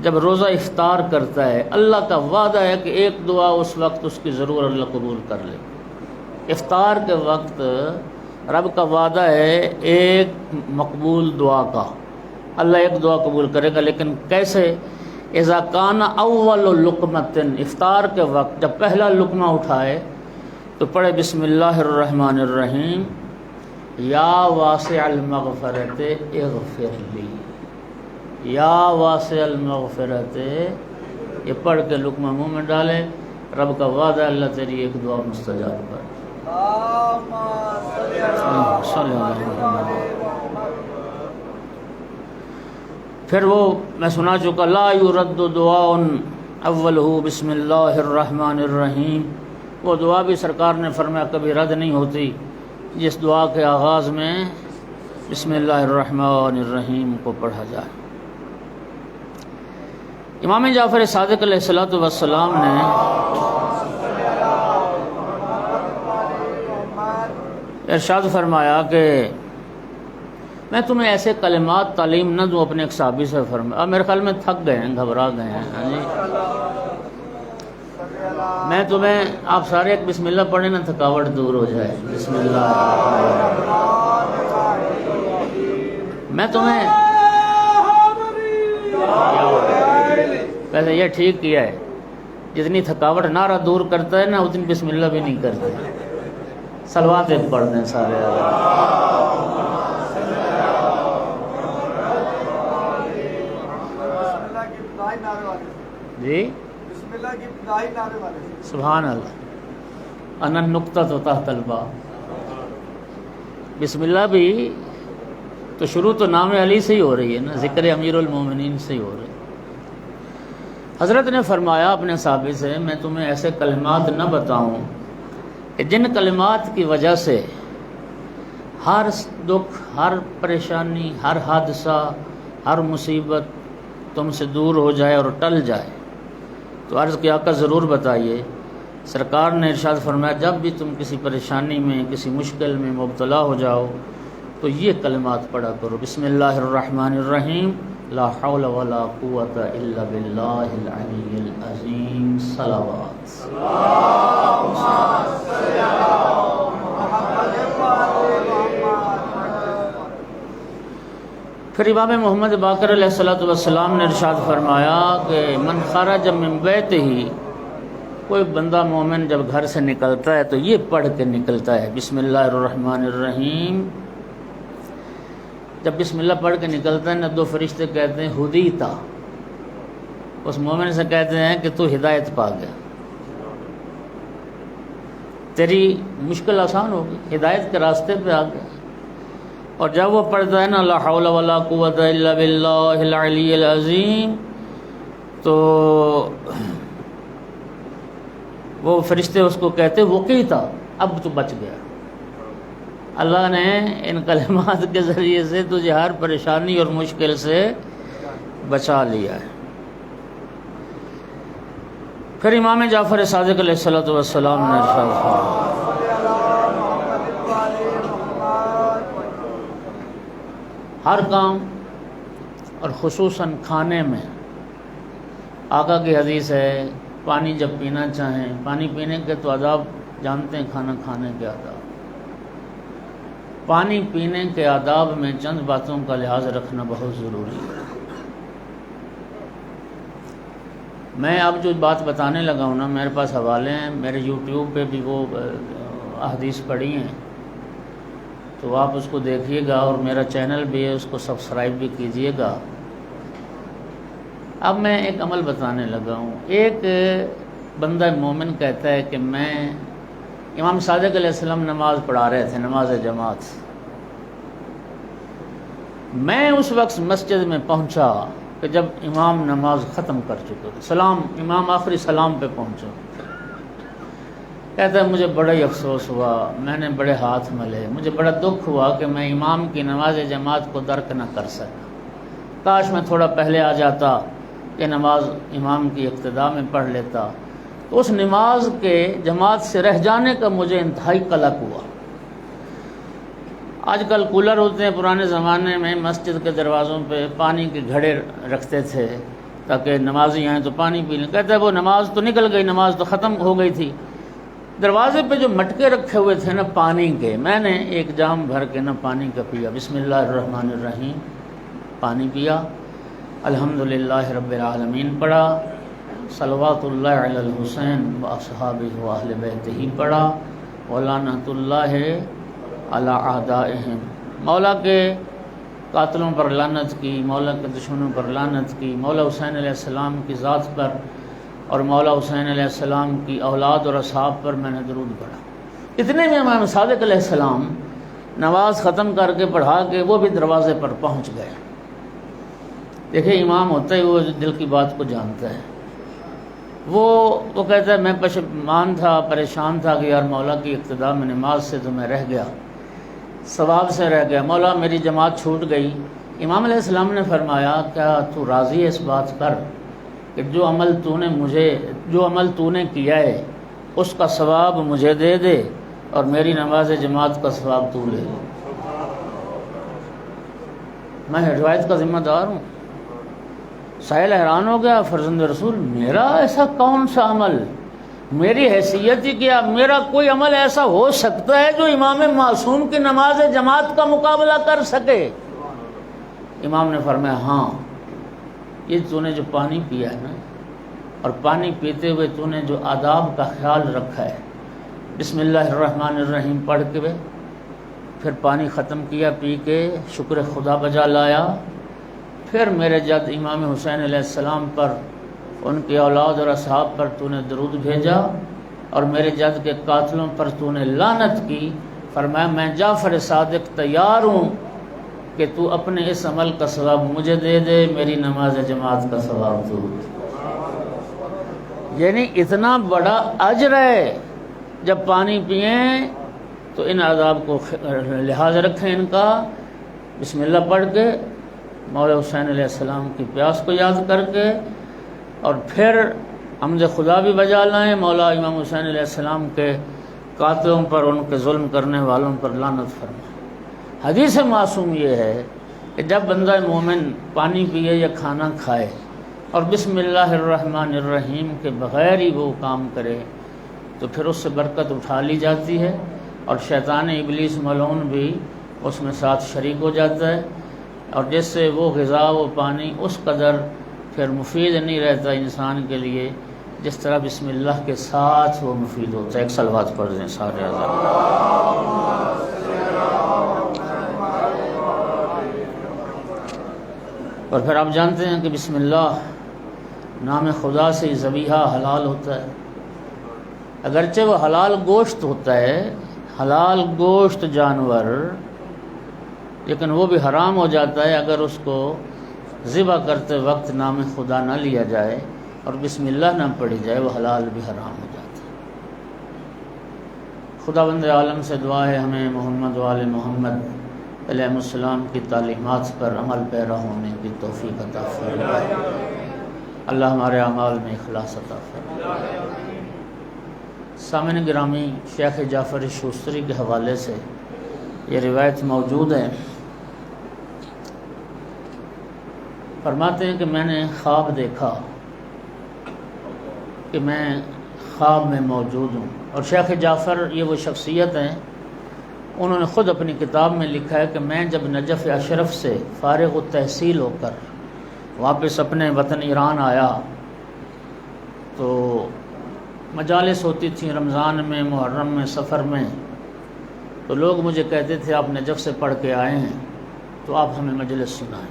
جب روزہ افطار کرتا ہے اللہ کا وعدہ ہے کہ ایک دعا اس وقت اس کی ضرور اللہ قبول کر لے. افطار کے وقت رب کا وعدہ ہے ایک مقبول دعا کا، اللہ ایک دعا قبول کرے گا. لیکن کیسے؟ اذا کان اول لقمۃ، افطار کے وقت جب پہلا لقمہ اٹھائے تو پڑھے بسم اللہ الرحمن الرحیم یا واسع المغفرت اغفر لی، یا واسع المغفرت، یہ پڑھ کے لقمہ منہ میں ڈالے. رب کا وعدہ اللہ تیری ایک دعا مستجاب کر. پھر وہ میں سنا چکا لا یرد دعاء اولہ بسم اللہ الرحمن الرحیم، وہ دعا بھی سرکار نے فرمایا کبھی رد نہیں ہوتی جس دعا کے آغاز میں بسم اللہ الرحمن الرحیم کو پڑھا جائے. امام جعفر صادق علیہ السلام نے ارشاد فرمایا کہ میں تمہیں ایسے کلمات تعلیم نہ دوں. اپنے ایک صحابی سے فرمایا، میرے خیال میں تھک گئے ہیں، گھبرا گئے ہیں. میں تمہیں، آپ سارے ایک بسم اللہ پڑھیں نا تھکاوٹ دور ہو جائے. بسم اللہ. میں تمہیں ویسے یہ ٹھیک کیا ہے، جتنی تھکاوٹ نعرہ دور کرتا ہے نا اتنی بسم اللہ بھی نہیں کرتے. صلوات ایک پڑھ دیں سارے. جی سبحان اللہ. انا النقطہ تحت الباب. بسم اللہ بھی تو شروع تو نام علی سے ہی ہو رہی ہے نا، ذکر امیر المومنین سے ہی ہو رہی ہے. حضرت نے فرمایا اپنے صحابی سے میں تمہیں ایسے کلمات نہ بتاؤں کہ جن کلمات کی وجہ سے ہر دکھ، ہر پریشانی، ہر حادثہ، ہر مصیبت تم سے دور ہو جائے اور ٹل جائے. تو عرض کیا آقا ضرور بتائیے. سرکار نے ارشاد فرمایا جب بھی تم کسی پریشانی میں، کسی مشکل میں مبتلا ہو جاؤ تو یہ کلمات پڑھا کرو، بسم اللہ الرحمن الرحیم لا حول ولا قوة الا باللہ العلی العظیم. صلوات. پھر امام محمد باقر علیہ السلام نے ارشاد فرمایا کہ من خرج من بیتہ، کوئی بندہ مومن جب گھر سے نکلتا ہے تو یہ پڑھ کے نکلتا ہے بسم اللہ الرحمن الرحیم. جب بسم اللہ پڑھ کے نکلتا ہے نا 2 فرشتے کہتے ہیں ہدیتا، اس مومن سے کہتے ہیں کہ تو ہدایت پا گیا، تیری مشکل آسان ہوگی، ہدایت کے راستے پہ آ گیا. اور جب وہ پڑھتا ہے نا لا حول ولا قوة الا باللہ العلی العظیم تو وہ فرشتے اس کو کہتے وقیتا، اب تو بچ گیا. اللہ نے ان کلمات کے ذریعے سے تجھے ہر پریشانی اور مشکل سے بچا لیا ہے. پھر امام جعفر صادق علیہ السلام نے ارشاد فرمایا ہر کام اور خصوصاً کھانے میں، آقا کی حدیث ہے پانی جب پینا چاہیں، پانی پینے کے تو آداب جانتے ہیں، کھانا کھانے کے آداب. پانی پینے کے آداب میں چند باتوں کا لحاظ رکھنا بہت ضروری ہے۔ میں اب جو بات بتانے لگا ہوں نا، میرے پاس حوالے ہیں، میرے یوٹیوب پہ بھی وہ احادیث پڑھی ہیں، تو آپ اس کو دیکھیے گا، اور میرا چینل بھی ہے، اس کو سبسکرائب بھی کیجیے گا۔ اب میں ایک عمل بتانے لگا ہوں۔ ایک بندہ مومن کہتا ہے کہ میں، امام صادق علیہ السلام نماز پڑھا رہے تھے، نماز جماعت، میں اس وقت مسجد میں پہنچا کہ جب امام نماز ختم کر چکے تھے، امام آخری سلام پہ پہنچا۔ کہتا ہے مجھے بڑا ہی افسوس ہوا، میں نے بڑے ہاتھ ملے، مجھے بڑا دکھ ہوا کہ میں امام کی نماز جماعت کو درک نہ کر سکا، کاش میں تھوڑا پہلے آ جاتا کہ نماز امام کی اقتداء میں پڑھ لیتا۔ تو اس نماز کے جماعت سے رہ جانے کا مجھے انتہائی قلق ہوا۔ آج کل کولر ہوتے ہیں، پرانے زمانے میں مسجد کے دروازوں پہ پانی کے گھڑے رکھتے تھے تاکہ نمازی آئیں تو پانی پی لیں۔ کہتا ہے وہ نماز تو نکل گئی، نماز تو ختم ہو گئی تھی، دروازے پہ جو مٹکے رکھے ہوئے تھے نا پانی کے، میں نے ایک جام بھر کے نا پانی کا پیا، بسم اللہ الرحمن الرحیم، پانی پیا، الحمدللہ رب العالمین پڑھا، صلوات اللہ علی الحسین و اصحابہ و اہل بیتہ پڑھا، ولعنۃ اللہ علی اعدائہم، مولا کے قاتلوں پر لعنت کی، مولا کے دشمنوں پر لعنت کی، مولا حسین علیہ السلام کی ذات پر اور مولا حسین علیہ السلام کی اولاد اور اصحاب پر میں نے درود پڑھا۔ اتنے میں امام صادق علیہ السلام نماز ختم کر کے پڑھا کے وہ بھی دروازے پر پہنچ گئے۔ دیکھیں امام ہوتا ہے وہ دل کی بات کو جانتا ہے۔ وہ کہتا ہے میں پشیمان تھا، پریشان تھا کہ یار مولا کی اقتداء میں نماز سے تو میں رہ گیا، ثواب سے رہ گیا، مولا میری جماعت چھوٹ گئی۔ امام علیہ السلام نے فرمایا کیا تو راضی ہے اس بات پر کہ جو عمل تو نے کیا ہے اس کا ثواب مجھے دے دے اور میری نماز جماعت کا ثواب تو لے لے؟ میں روایت کا ذمہ دار ہوں۔ سائل حیران ہو گیا، فرزند رسول میرا ایسا کون سا عمل، میری حیثیت ہی کیا، میرا کوئی عمل ایسا ہو سکتا ہے جو امام معصوم کی نماز جماعت کا مقابلہ کر سکے؟ امام نے فرمایا ہاں، یہ تو نے جو پانی پیا ہے نا، اور پانی پیتے ہوئے تو نے جو آداب کا خیال رکھا ہے، بسم اللہ الرحمن الرحیم پڑھ کے پھر پانی ختم کیا، پی کے شکر خدا بجا لایا، پھر میرے جد امام حسین علیہ السلام پر، ان کی اولاد اور اصحاب پر تو نے درود بھیجا، اور میرے جد کے قاتلوں پر تو نے لعنت کی، فرمایا میں جعفر صادق تیار ہوں کہ تو اپنے اس عمل کا ثواب مجھے دے دے، میری نماز جماعت کا ثواب تو۔ یعنی اتنا بڑا اجر ہے، جب پانی پئیں تو ان آداب کو لحاظ رکھیں، ان کا بسم اللہ پڑھ کے، مولا حسین علیہ السلام کی پیاس کو یاد کر کے، اور پھر حمد خدا بھی بجا لائیں، مولا امام حسین علیہ السلام کے قاتلوں پر، ان کے ظلم کرنے والوں پر لعنت فرمائے۔ حدیث معصوم یہ ہے کہ جب بندہ مومن پانی پیے یا کھانا کھائے اور بسم اللہ الرحمن الرحیم کے بغیر ہی وہ کام کرے تو پھر اس سے برکت اٹھا لی جاتی ہے، اور شیطان ابلیس ملعون بھی اس میں ساتھ شریک ہو جاتا ہے، اور جس سے وہ غذا و پانی اس قدر پھر مفید نہیں رہتا انسان کے لیے جس طرح بسم اللہ کے ساتھ وہ مفید ہوتا ہے۔ ایک صلوات پڑھ دیں سارے آزاد۔ اور پھر آپ جانتے ہیں کہ بسم اللہ نام خدا سے ذبیحہ حلال ہوتا ہے، اگرچہ وہ حلال گوشت ہوتا ہے، حلال گوشت جانور، لیکن وہ بھی حرام ہو جاتا ہے اگر اس کو ذبح کرتے وقت نام خدا نہ لیا جائے اور بسم اللہ نہ پڑھی جائے، وہ حلال بھی حرام ہو جاتا ہے۔ خداوند عالم سے دعا ہے ہمیں محمد و آل محمد علیہ السلام کی تعلیمات پر عمل پیرا ہونے کی توفیق عطا فرمائے۔ اللہ ہمارے اعمال میں اخلاص عطا فرمائے۔ سامعین گرامی، شیخ جعفر شوستری کے حوالے سے یہ روایت موجود ہے، فرماتے ہیں کہ میں نے خواب دیکھا کہ میں خواب میں موجود ہوں، اور شیخ جعفر یہ وہ شخصیت ہیں، انہوں نے خود اپنی کتاب میں لکھا ہے کہ میں جب نجف اشرف سے فارغ التحصیل ہو کر واپس اپنے وطن ایران آیا تو مجالس ہوتی تھیں رمضان میں، محرم میں، سفر میں، تو لوگ مجھے کہتے تھے آپ نجف سے پڑھ کے آئے ہیں تو آپ ہمیں مجلس سنائیں،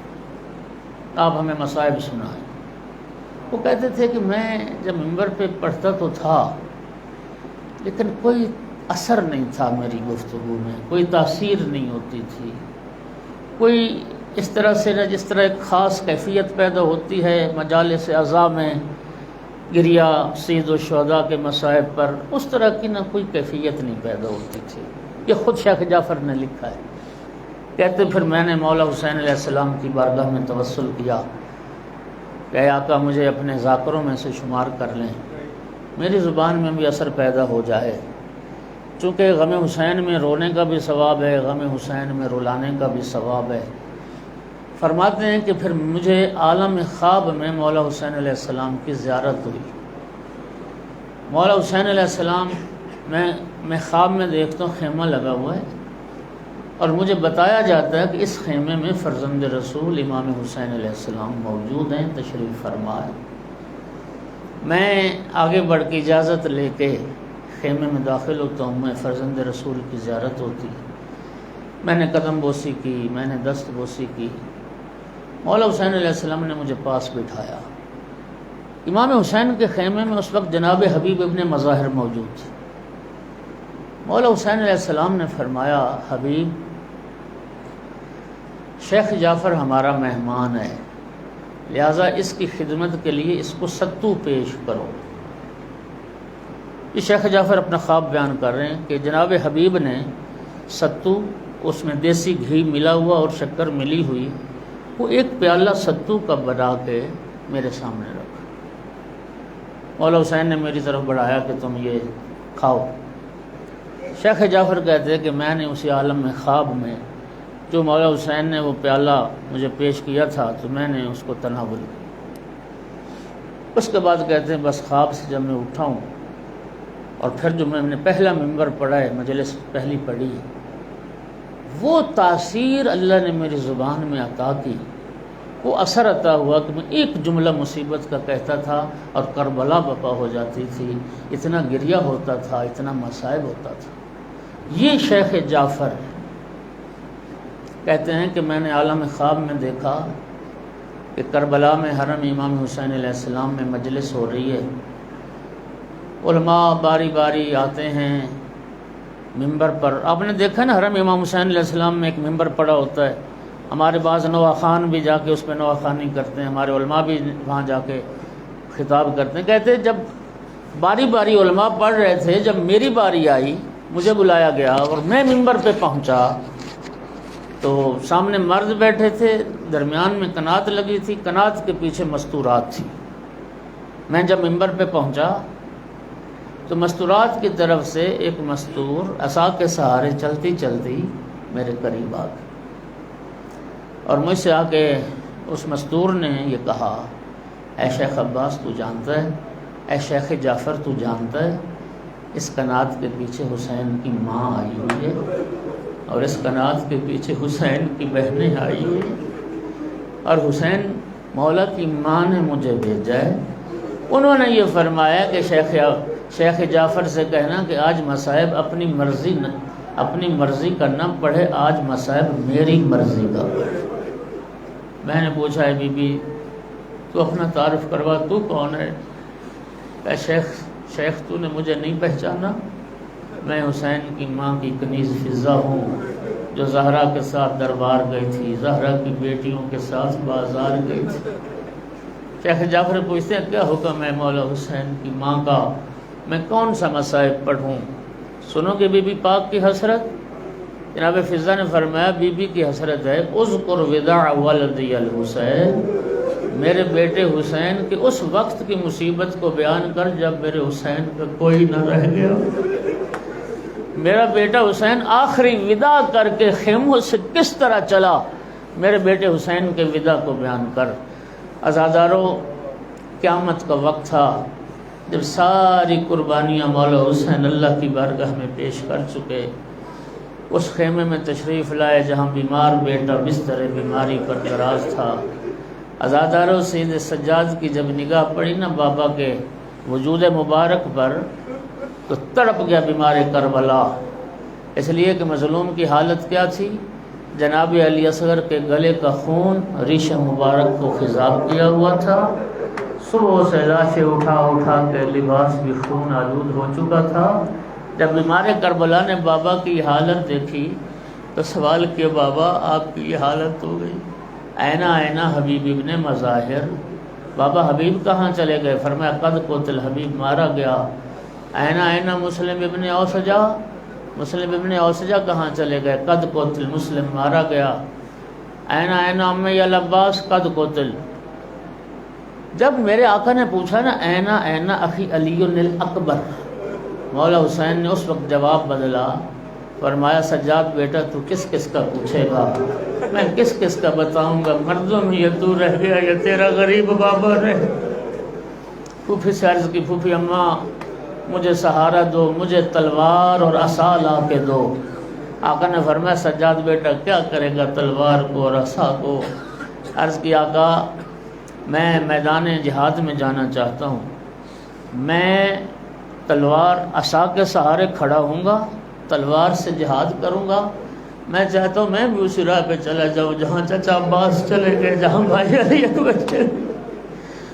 آپ ہمیں مصائب سنائیں۔ وہ کہتے تھے کہ میں جب منبر پہ پڑھتا تو تھا لیکن کوئی اثر نہیں تھا میری گفتگو میں، کوئی تاثیر نہیں ہوتی تھی، کوئی اس طرح سے نہ جس طرح ایک خاص کیفیت پیدا ہوتی ہے مجالس اعضاء میں گریہ سید الشہداء کے مصائب پر، اس طرح کی نہ کوئی کیفیت نہیں پیدا ہوتی تھی۔ یہ خود شیخ جعفر نے لکھا ہے۔ کہتے پھر میں نے مولا حسین علیہ السلام کی بارگاہ میں توسل کیا کہ اے آقا مجھے اپنے ذاکروں میں سے شمار کر لیں، میری زبان میں بھی اثر پیدا ہو جائے، چونکہ غم حسین میں رونے کا بھی ثواب ہے، غم حسین میں رلانے کا بھی ثواب ہے۔ فرماتے ہیں کہ پھر مجھے عالم خواب میں مولا حسین علیہ السلام کی زیارت ہوئی۔ مولا حسین علیہ السلام میں خواب میں دیکھتا ہوں خیمہ لگا ہوا ہے اور مجھے بتایا جاتا ہے کہ اس خیمے میں فرزند رسول امام حسین علیہ السلام موجود ہیں، تشریف فرما ہے۔ میں آگے بڑھ کے اجازت لے کے خیمے میں داخل ہوتا ہوں، میں فرزند رسول کی زیارت ہوتی، میں نے قدم بوسی کی، میں نے دست بوسی کی۔ مولا حسین علیہ السلام نے مجھے پاس بٹھایا۔ امام حسین کے خیمے میں اس وقت جناب حبیب ابن مظاہر موجود تھے۔ مولا حسین علیہ السلام نے فرمایا حبیب شیخ جعفر ہمارا مہمان ہے، لہٰذا اس کی خدمت کے لیے اس کو ستو پیش کرو۔ یہ شیخ جعفر اپنا خواب بیان کر رہے ہیں کہ جناب حبیب نے ستو، اس میں دیسی گھی ملا ہوا اور شکر ملی ہوئی، وہ ایک پیالہ ستو کا بنا کے میرے سامنے رکھا۔ مولا حسین نے میری طرف بڑھایا کہ تم یہ کھاؤ۔ شیخ جعفر کہتے ہیں کہ میں نے اسی عالم میں خواب میں جو مولا حسین نے وہ پیالہ مجھے پیش کیا تھا تو میں نے اس کو تناول کیا۔ اس کے بعد کہتے ہیں بس خواب سے جب میں اٹھا ہوں اور پھر جو میں نے پہلا منبر پڑھا ہے، مجلس پہلی پڑھی ہے، وہ تاثیر اللہ نے میری زبان میں عطا کی، وہ اثر عطا ہوا کہ میں ایک جملہ مصیبت کا کہتا تھا اور کربلا بپا ہو جاتی تھی، اتنا گریہ ہوتا تھا، اتنا مصائب ہوتا تھا۔ یہ شیخ جعفر کہتے ہیں کہ میں نے عالم خواب میں دیکھا کہ کربلا میں حرم امام حسین علیہ السلام میں مجلس ہو رہی ہے، علماء باری باری آتے ہیں منبر پر۔ آپ نے دیکھا نا حرم امام حسین علیہ السلام میں ایک منبر پڑا ہوتا ہے، ہمارے بعض نواخوان بھی جا کے اس پہ نواخوانی کرتے ہیں، ہمارے علماء بھی وہاں جا کے خطاب کرتے ہیں۔ کہتے ہیں جب باری باری علماء پڑھ رہے تھے، جب میری باری آئی مجھے بلایا گیا اور میں منبر پہ پہنچا تو سامنے مرد بیٹھے تھے، درمیان میں قنات لگی تھی، قنات کے پیچھے مستورات تھی۔ میں جب منبر پہ پہنچا تو مستورات کی طرف سے ایک مستور عصا کے سہارے چلتی چلتی میرے قریب آ گئی اور مجھ سے آ کے اس مستور نے یہ کہا، اے شیخ عباس تو جانتا ہے، اے شیخ جعفر تو جانتا ہے اس قنات کے پیچھے حسین کی ماں آئی ہوئی ہے اور اس قنات کے پیچھے حسین کی بہنیں آئی ہوئی ہیں اور حسین مولا کی ماں نے مجھے بھیجا ہے۔ انہوں نے یہ فرمایا کہ شیخ جعفر سے کہنا کہ آج مصائب اپنی مرضی کا نہ پڑھے، آج مصائب میری مرضی کا پڑھے۔ میں نے پوچھا ہے بی بی تو اپنا تعارف کروا، تو کون ہے؟ کہ شیخ تو نے مجھے نہیں پہچانا، میں حسین کی ماں کی کنیز فضہ ہوں جو زہرا کے ساتھ دربار گئی تھی، زہرا کی بیٹیوں کے ساتھ بازار گئی تھی۔ شیخ جعفر پوچھتے ہیں کیا حکم ہے مولا حسین کی ماں کا، میں کون سا مصائب پڑھوں؟ سنو کہ بی بی پاک کی حسرت۔ جناب فضہ نے فرمایا بی بی کی حسرت ہے اذکر وداع ولدی الحسین، میرے بیٹے حسین کے اس وقت کی مصیبت کو بیان کر جب میرے حسین پہ کوئی نہ رہ گیا۔ میرا بیٹا حسین آخری وداع کر کے خیموں سے کس طرح چلا، میرے بیٹے حسین کے وداع کو بیان کر۔ عزادارو، قیامت کا وقت تھا جب ساری قربانیاں مولا حسین اللہ کی بارگاہ میں پیش کر چکے، اس خیمے میں تشریف لائے جہاں بیمار بیٹا بستر بیماری پر دراز تھا۔ عزادارو سید سجاد کی جب نگاہ پڑی نا بابا کے وجود مبارک پر تو تڑپ گیا بیمار کربلا، اس لیے کہ مظلوم کی حالت کیا تھی؟ جناب علی اصغر کے گلے کا خون ریش مبارک کو خضاب کیا ہوا تھا، صبح سے لاشیں اٹھا کے لباس بھی خون آلود ہو چکا تھا۔ جب بیمار کربلا نے بابا کی حالت دیکھی تو سوال کیا، بابا آپ کی یہ حالت ہو گئی؟ اینا اینا حبیب ابن مظاہر، بابا حبیب کہاں چلے گئے؟ فرمایا قد قتل، حبیب مارا گیا۔ اینا اینا مسلم ابن اوسجا، مسلم ابن اوسجا کہاں چلے گئے؟ قد قتل، مسلم مارا گیا۔ اینا اینا امی العباس، قد قتل۔ جب میرے آقا نے پوچھا نا اینا اینا اخی علی الاکبر، مولا حسین نے اس وقت جواب بدلا، فرمایا سجاد بیٹا تو کس کس کا پوچھے گا، میں کس کس کا بتاؤں گا، مردوں میں یہ تو رہ گیا یہ تیرا غریب بابا نے۔ پھوپھی سے عرض کی، پھوپھی اماں مجھے سہارا دو، مجھے تلوار اور عصا لا کے دو۔ آقا نے فرمایا سجاد بیٹا کیا کرے گا تلوار کو اور عصا کو؟ عرض کی آقا میں میدان جہاد میں جانا چاہتا ہوں، میں تلوار عصا کے سہارے کھڑا ہوں گا، تلوار سے جہاد کروں گا۔ میں چاہتا ہوں میں بھی اسی راہ پہ چلا جاؤں جہاں چچا عباس چلے گئے، جہاں بھائی علی اکبر چلے گئے۔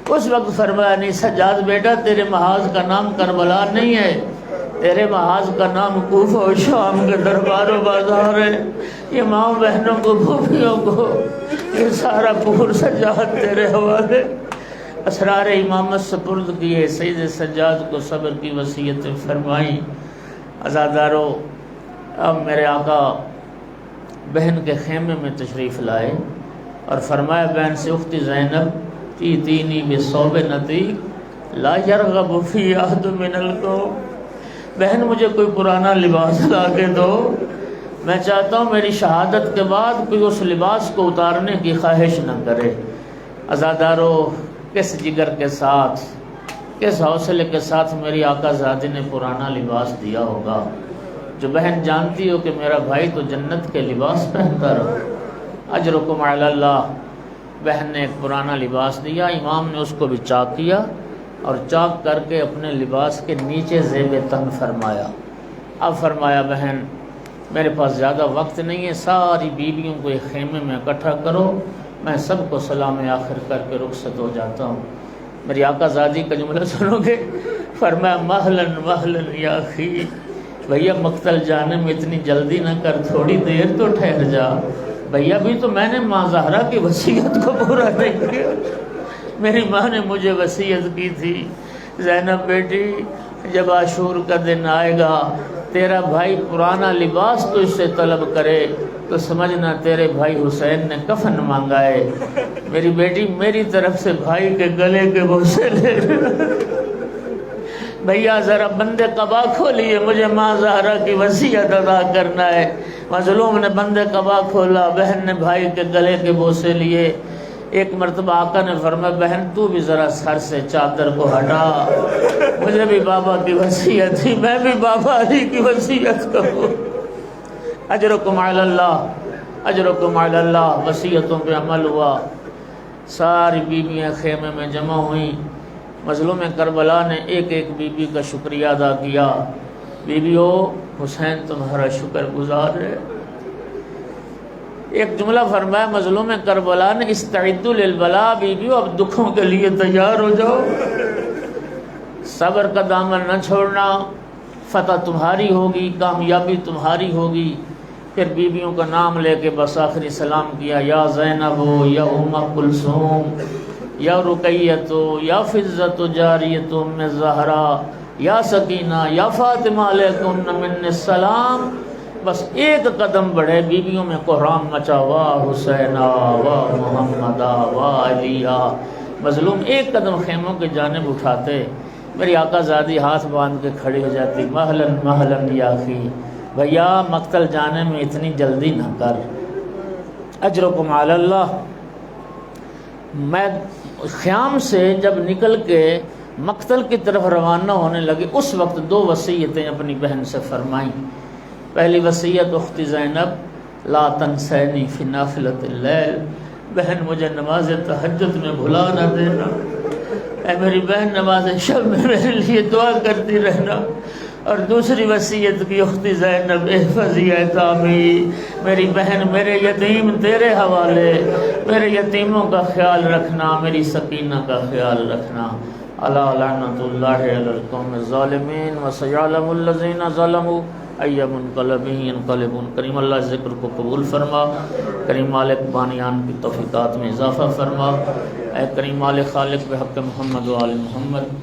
اس وقت فرمایا نہیں سجاد بیٹا تیرے محاذ کا نام کربلا نہیں ہے، تیرے محاذ کا نام کوفہ و شام کے دربار و بازار ہے۔ یہ ماں بہنوں کو پھوپھیوں کو یہ سارا پور سجاد تیرے حوالے۔ اسرار امامت سپرد کیے، سید سجاد کو صبر کی وصیت فرمائی۔ عزادارو اب میرے آقا بہن کے خیمے میں تشریف لائے اور فرمایا بہن سے اختی زینب تینی بصوب نطیق لا یرغب فی احد من القوم، بہن مجھے کوئی پرانا لباس لا کے دو، میں چاہتا ہوں میری شہادت کے بعد کوئی اس لباس کو اتارنے کی خواہش نہ کرے۔ عزادارو کس جگر کے ساتھ، کس حوصلے کے ساتھ میری آقا زادی نے پرانا لباس دیا ہوگا۔ جو بہن جانتی ہو کہ میرا بھائی تو جنت کے لباس پہنتا رہا، اجرکم علی اللہ، بہن نے ایک پرانا لباس دیا، امام نے اس کو بھی چاک کیا اور چاک کر کے اپنے لباس کے نیچے زیب تن فرمایا۔ اب فرمایا بہن میرے پاس زیادہ وقت نہیں ہے، ساری بیویوں کو ایک خیمے میں اکٹھا کرو، میں سب کو سلام آخر کر کے رخصت ہو جاتا ہوں۔ میری آقا زادی کا جملہ سنو گے، فرمایا مہلن مہلن یا اخی، بھیا مقتل جانے میں اتنی جلدی نہ کر، تھوڑی دیر تو ٹھہر جا، بھیا بھی تو میں نے ماں زہرا کی وصیت کو پورا نہیں کیا۔ میری ماں نے مجھے وصیت کی تھی زینب بیٹی جب عاشور کا دن آئے گا تیرا بھائی پرانا لباس تو اس سے طلب کرے تو سمجھنا تیرے بھائی حسین نے کفن مانگا ہے۔ میری بیٹی میری طرف سے بھائی کے گلے کے بوسے لے بھیا ذرا بندے قبا کھولیے، مجھے ماں زہرا کی وصیت ادا کرنا ہے۔ مظلوم نے بندے قبا کھولا، بہن نے بھائی کے گلے کے بوسے لیے۔ ایک مرتبہ آقا نے فرمایا بہن تو بھی ذرا سر سے چادر کو ہٹا، مجھے بھی بابا کی وصیت تھی، میں بھی بابا علی کی وصیت کروں۔ اجرکم علی اللہ، اجرکم علی اللہ۔ وصیتوں پہ عمل ہوا، ساری بیویاں خیمے میں جمع ہوئیں۔ مظلوم کربلا نے ایک ایک بیوی کا شکریہ ادا کیا، بیویو حسین تمہارا شکر گزار ہے۔ ایک جملہ فرمایا مظلوم کربلا نے استعدوا للبلاء، بیویو اب دکھوں کے لیے تیار ہو جاؤ، صبر کا دامن نہ چھوڑنا، فتح تمہاری ہوگی، کامیابی تمہاری ہوگی۔ پھر بیویوں کا نام لے کے بس آخری سلام کیا، یا زینب یا ام کلثوم یا رقیۃ یا فضۃ جاریۃ ام زہرا یا سکینہ یا فاطمہ علیکم من السلام۔ بس ایک قدم بڑھے، بیویوں میں قرآن مچا، واہ حسینہ واہ محمدہ واہ علیہ۔ مظلوم ایک قدم خیموں کی جانب اٹھاتے، میری آقا زادی ہاتھ باندھ کے کھڑی ہو جاتی، مہلن مہلن یا اخی، بھیا مقتل جانے میں اتنی جلدی نہ کر، اجرکم علی اللہ۔ میں خیام سے جب نکل کے مقتل کی طرف روانہ ہونے لگے اس وقت دو وصیتیں اپنی بہن سے فرمائیں۔ پہلی وصیت اخت زینب لا تنسینی فی نافلۃ اللیل، بہن مجھے نماز تہجد میں بھلا نہ دینا، اے میری بہن نماز شب میں میرے لیے دعا کرتی رہنا۔ اور دوسری وصیت کی اخت زینب احفظی ایتامی، میری بہن میرے یتیم تیرے حوالے، میرے یتیموں کا خیال رکھنا، میری سکینہ کا خیال رکھنا۔ الا لعنۃ اللہ علی القوم الظالمین وسیعلم الذین ظلموا ای منقلب ینقلبون۔ کریم اللہ ذکر کو قبول فرما، کریم مالک بانیان کی توفیقات میں اضافہ فرما، اے کریم مالک خالق بحق محمد و آل محمد،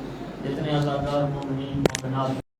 جتنے عزادار مومنین